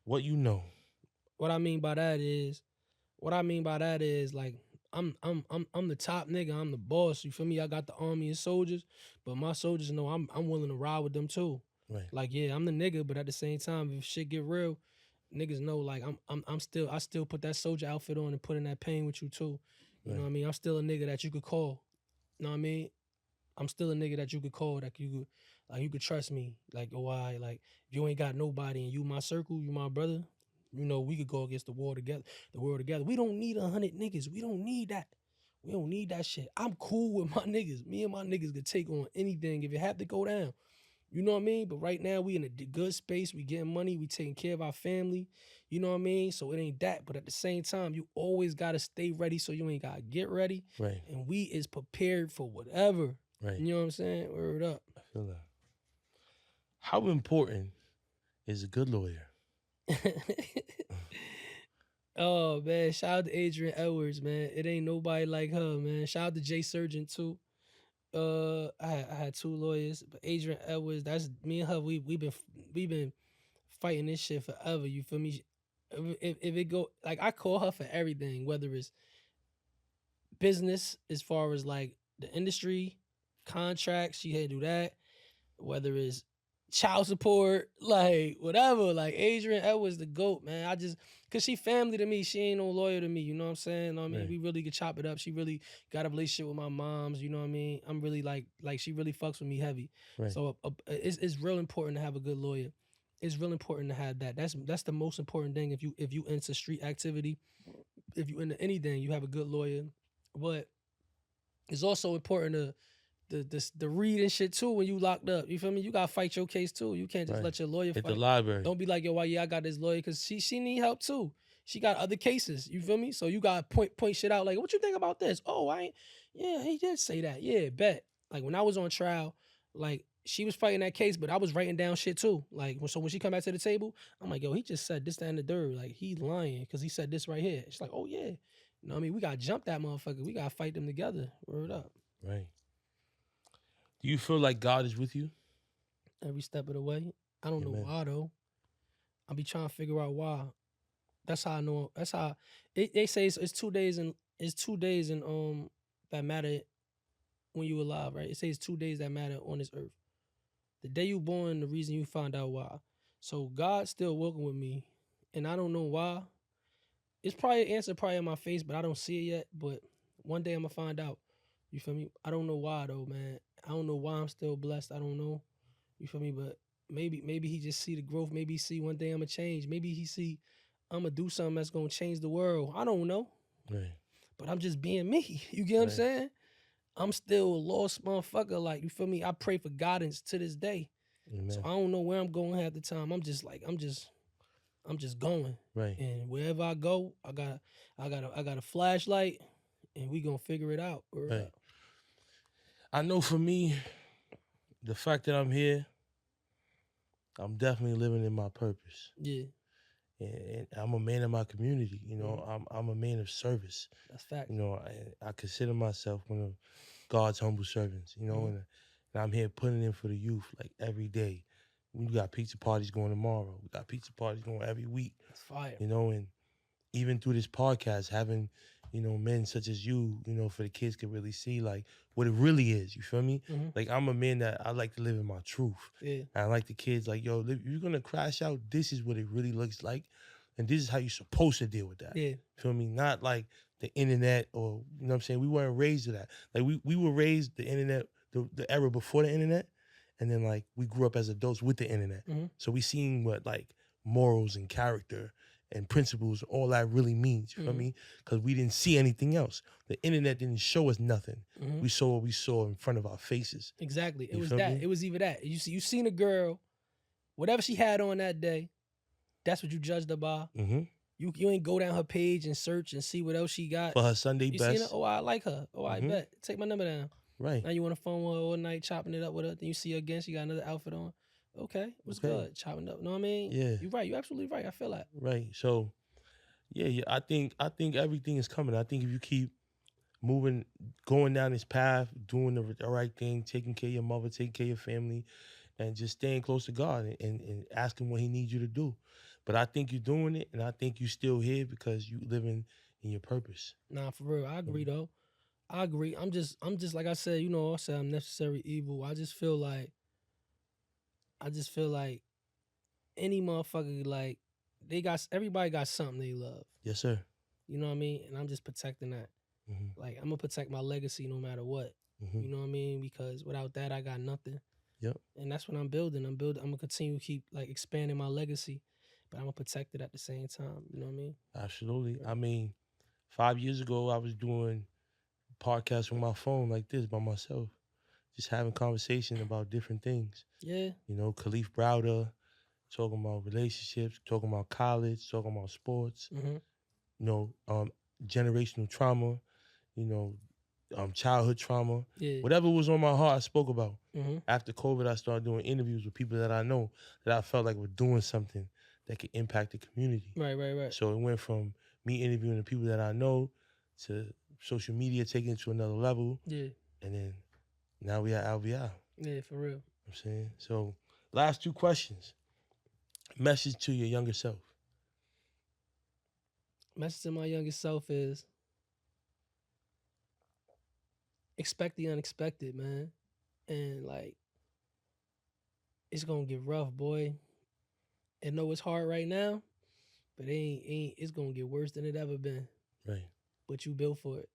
What you know? What I mean by that is like I'm the top nigga. I'm the boss. You feel me? I got the army and soldiers, but my soldiers know I'm willing to ride with them too. Right. Like, yeah, I'm the nigga, but at the same time, if shit get real, niggas know like I still put that soldier outfit on and put in that pain with you too. You know what I mean? I'm still a nigga that you could call. You know what I mean? I'm still a nigga that you could call, that you could trust me. Like, why? Like, if you ain't got nobody and you my circle, you my brother, you know, we could go against the world together. We don't need 100 niggas. We don't need that. We don't need that shit. I'm cool with my niggas. Me and my niggas could take on anything if it have to go down. You know what I mean? But right now we in a good space. We getting money. We taking care of our family. You know what I mean? So it ain't that. But at the same time, you always got to stay ready so you ain't got to get ready. Right. And we is prepared for whatever. Right. You know what I'm saying? Word up. I feel that. How important is a good lawyer? Oh, man. Shout out to Adrian Edwards, man. It ain't nobody like her, man. Shout out to Jay Surgeon, too. I had two lawyers, but Adrian Edwards, that's me and her. We've been fighting this shit forever. You feel me? If it go, like, I call her for everything, whether it's business as far as like the industry, contracts, she had to do that. Whether it's child support, like whatever. Like, Adrian Edwards the GOAT, man. Cause she family to me. She ain't no lawyer to me. You know what I'm saying? You know what I mean? Right. We really could chop it up. She really got a relationship with my moms. You know what I mean? I'm really like she really fucks with me heavy. Right. So it's real important to have a good lawyer. It's real important to have that. That's the most important thing. If you into street activity, if you into anything, you have a good lawyer. But it's also important to the read and shit too when you locked up. You feel me? You gotta fight your case too. You can't just Right. let your lawyer At fight. the library. Don't be like, yo, why? Yeah, I got this lawyer, because she need help too. She got other cases. You feel me? So you gotta point shit out. Like, what you think about this? Oh, yeah, he did say that. Yeah, bet. Like, when I was on trial, like, she was fighting that case, but I was writing down shit too. Like, so when she come back to the table, I'm like, yo, he just said this, that, and the third. Like, he lying because he said this right here. She's like, oh yeah. You know what I mean? We gotta jump that motherfucker. We gotta fight them together. Word up. Right. Do you feel like God is with you? Every step of the way. I don't know Amen. why though. I be trying to figure out why. That's how I know. That's how they say it's 2 days and that matter when you alive, right? It says 2 days that matter on this earth. The day you born, the reason you find out why. So God's still working with me, and I don't know why. It's probably an answer probably in my face, but I don't see it yet. But one day I'm gonna find out. You feel me? I don't know why though, man. I don't know why I'm still blessed. I don't know. You feel me? But maybe he just see the growth. Maybe he see one day I'm gonna change. Maybe he see I'm gonna do something that's gonna change the world. I don't know. Right. But I'm just being me. You get what I'm Right. saying? I'm still a lost motherfucker. Like, you feel me? I pray for guidance to this day. Amen. So I don't know where I'm going half the time. I'm just going. Right. And wherever I go, I got a flashlight, and we gonna figure it out. Word Right. up. I know for me, the fact that I'm here, I'm definitely living in my purpose. Yeah, And I'm a man of my community. You know, I'm a man of service. that's fact. You know, I consider myself one of God's humble servants. You know, and I'm here putting in for the youth like every day. We got pizza parties going tomorrow. We got pizza parties going every week. That's fire. You know, and even through this podcast, having, you know, men such as you know, for the kids could really see like what it really is. You feel me? Mhm. Like, I'm a man that I like to live in my truth. Yeah. And I like the kids like, yo, if you're gonna crash out, this is what it really looks like. And this is how you're supposed to deal with that. Yeah. Feel me? Not like the internet, or, you know what I'm saying? We weren't raised to that. Like, we were raised the internet, the era before the internet. And then, like, we grew up as adults with the internet. Mhm. So we seen what, like, morals and character and principles, all that really means. You feel me? Because we didn't see anything else. The internet didn't show us nothing. We saw what we saw in front of our faces. Exactly. It You was feel that. me? It was either that. You seen a girl, whatever she had on that day, that's what you judged her by. Mm-hmm. You ain't go down her page and search and see what else she got. For her Sunday You seen her? best. Oh, I like her. Oh, I bet. Take my number down. Right. Now you on the phone with her all night, chopping it up with her. Then you see her again. She got another outfit on. Okay, what's good? Chopping it up. Know what I mean? Yeah. You're right. You're absolutely right. I feel that. Right. So, yeah. I think everything is coming. I think if you keep moving, going down this path, doing the right thing, taking care of your mother, taking care of your family, and just staying close to God and asking what He needs you to do. But I think you're doing it, and I think you're still here because you living in your purpose. Nah, for real. I agree though. I agree. I'm just like I said, you know, I said I'm necessary evil. I just feel like I just feel like any motherfucker, like, everybody got something they love. Yes, sir. You know what I mean? And I'm just protecting that. Mm-hmm. Like, I'm gonna protect my legacy no matter what. Mm-hmm. You know what I mean? Because without that, I got nothing. Yep. And that's what I'm building. I'm gonna continue to keep like expanding my legacy, but I'm gonna protect it at the same time. You know what I mean? Absolutely. Yeah. I mean, 5 years ago, I was doing podcasts on my phone like this by myself, just having conversation about different things. Yeah. You know, Khalif Browder, talking about relationships, talking about college, talking about sports. Mm-hmm. You know, generational trauma. You know, childhood trauma. Yeah. Whatever was on my heart, I spoke about. Mm-hmm. After COVID, I started doing interviews with people that I know that I felt like were doing something that could impact the community. Right. So it went from me interviewing the people that I know to social media taking it to another level. Yeah. And then now we at LBI. Yeah, for real. You know what I'm saying? So last 2 questions. Message to your younger self. Message to my younger self is expect the unexpected, man. And like, it's gonna get rough, boy. I know it's hard right now, but it's gonna get worse than it ever been. Right. But you built for it.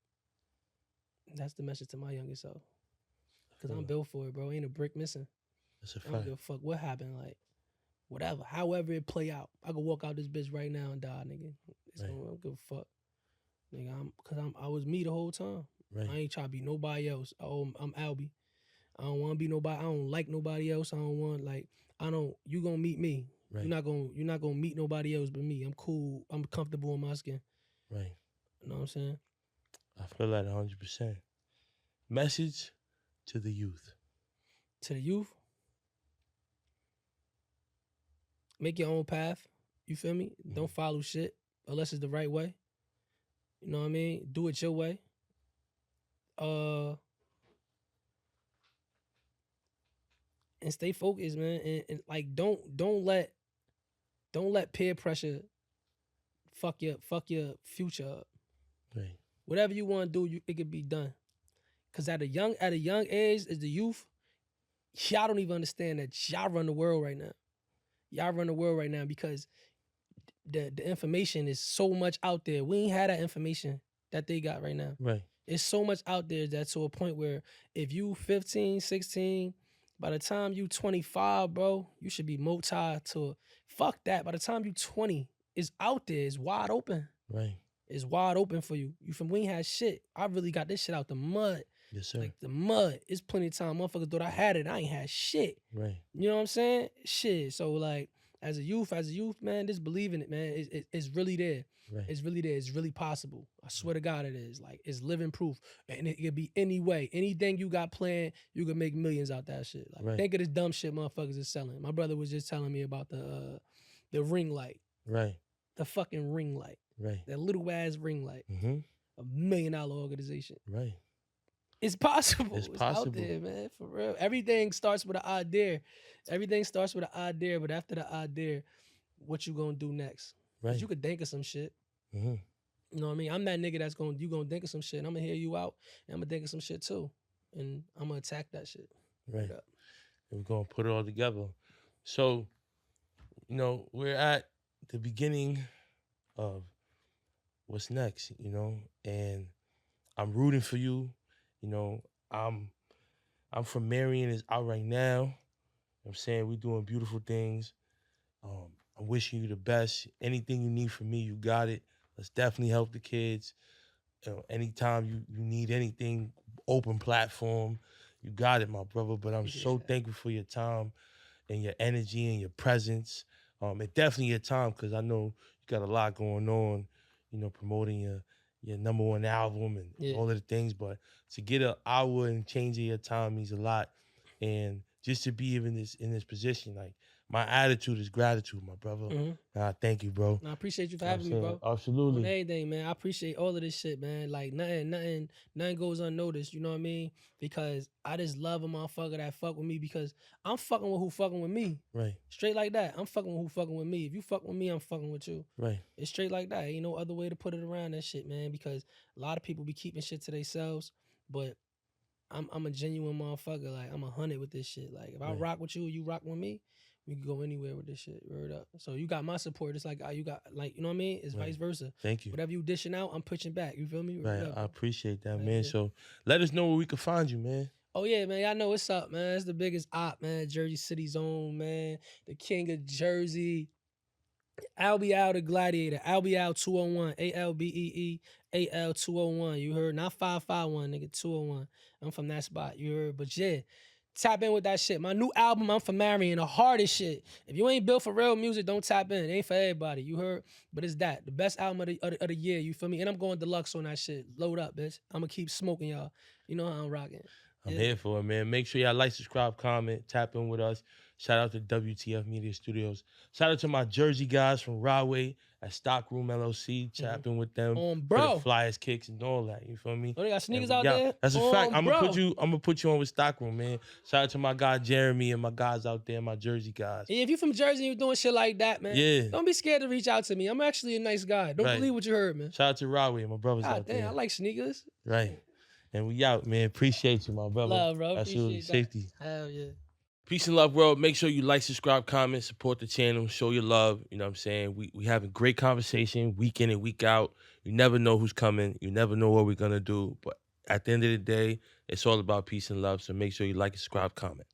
That's the message to my younger self. Cause I'm built for it, bro. Ain't a brick missing. That's a I don't fact. give a fuck what happened. Like, whatever, however it play out, I could walk out this bitch right now and die, nigga. Right. I don't give a fuck, nigga. I was me the whole time. Right. I ain't trying to be nobody else. I'm Albee. I don't want to be nobody. I don't like nobody else. I don't want you gonna meet me. Right. You're not gonna meet nobody else but me. I'm cool. I'm comfortable in my skin. Right. You know what I'm saying? I feel that 100%. Message to the youth. To the youth, make your own path. You feel me? Mm-hmm. Don't follow shit unless it's the right way. You know what I mean? Do it your way. And stay focused, man. And like don't let peer pressure fuck your future up. Right. Whatever you want to do, it could be done. Cause at a young age, as the youth, y'all don't even understand that y'all run the world right now. Y'all run the world right now because the information is so much out there. We ain't had that information that they got right now. Right. It's so much out there that to a point where if you 15, 16, by the time you 25, bro, you should be fuck that. By the time you 20, it's out there. It's wide open. Right. It's wide open for you. We ain't had shit. I really got this shit out the mud. Yes, sir. Like the mud. It's plenty of time motherfuckers thought I had it. I ain't had shit. Right. You know what I'm saying? Shit. So like as a youth, man, just believe in it, man. It's really there. Right. It's really there. It's really possible. I swear to God it is. Like, it's living proof. And it could be any way. Anything you got planned, you could make millions out that shit. Like, Right. think of this dumb shit motherfuckers is selling. My brother was just telling me about the ring light. Right. The fucking ring light. Right. That little ass ring light. Mm-hmm. $1 million organization. Right. It's possible. It's It's possible. out there, man. For real. Everything starts with an idea. Everything starts with an idea, but after the idea, what you gonna do next? 'Cause Right. you could think of some shit. Mm-hmm. You know what I mean? I'm that nigga you gonna think of some shit, and I'm gonna hear you out, and I'm gonna think of some shit too. And I'm gonna attack that shit. Right. Yeah. And we're gonna put it all together. So, you know, we're at the beginning of what's next, you know, and I'm rooting for you. You know, I'm from Marion, is out right now. You know what I'm saying? We're doing beautiful things. I'm wishing you the best. Anything you need from me, you got it. Let's definitely help the kids. You know, anytime you need anything, open platform, you got it, my brother. But I'm so thankful for your time and your energy and your presence. And definitely your time, because I know you got a lot going on, you know, promoting your #1 album and all of the things. But to get an hour and change of your time means a lot. And just to be even in this position, like, my attitude is gratitude, my brother. Mm-hmm. And I thank you, bro. And I appreciate you for having me, bro. Absolutely. On everything, man. I appreciate all of this shit, man. Like, nothing goes unnoticed, you know what I mean? Because I just love a motherfucker that fuck with me, because I'm fucking with who fucking with me. Right. Straight like that. I'm fucking with who fucking with me. If you fuck with me, I'm fucking with you. Right. It's straight like that. Ain't no other way to put it around that shit, man, because a lot of people be keeping shit to themselves, but I'm a genuine motherfucker. Like I'm 100 with this shit. Like if I rock with you, you rock with me, we can go anywhere with this shit. Word up. So you got my support. It's like you got like you know what I mean. It's vice versa. Thank you. Whatever you dishing out, I'm pitching back. You feel me? Right. Word up. I appreciate that, Right, man. yeah. So let us know where we can find you, man. Oh yeah, man. Y'all know what's up, man. It's the biggest op, man. Jersey City Zone, man. The king of Jersey. Albee Al the Gladiator. Albee Al 201. ALBEE AL 201. You heard? Not 551, nigga. 201. I'm from that spot. You heard? But yeah, tap in with that shit. My new album, I'm from Marion, the hardest shit. If you ain't built for real music, don't tap in. It ain't for everybody. You heard? But it's that. The best album of the year. You feel me? And I'm going deluxe on that shit. Load up, bitch. I'm gonna keep smoking, y'all. You know how I'm rocking. I'm here for it, man. Make sure y'all like, subscribe, comment, tap in with us. Shout out to WTF Media Studios. Shout out to my Jersey guys from Rahway at Stockroom LLC. Tap in with them. Bro. For the flyers, kicks, and all that. You feel me? Oh, they got sneakers out there? That's a fact. I'm bro. gonna put you on with Stockroom, man. Shout out to my guy Jeremy and my guys out there, my Jersey guys. Yeah, if you from Jersey and you doing shit like that, man, Yeah. don't be scared to reach out to me. I'm actually a nice guy. Don't believe what you heard, man. Shout out to Rahway and my brothers out there. I like sneakers. Right. And we out, man. Appreciate you, my brother. Love, bro. Absolutely. Appreciate that. Safety. Hell yeah. Peace and love, world. Make sure you like, subscribe, comment, support the channel, show your love. You know what I'm saying? We having great conversation week in and week out. You never know who's coming. You never know what we're going to do. But at the end of the day, it's all about peace and love. So make sure you like, subscribe, comment.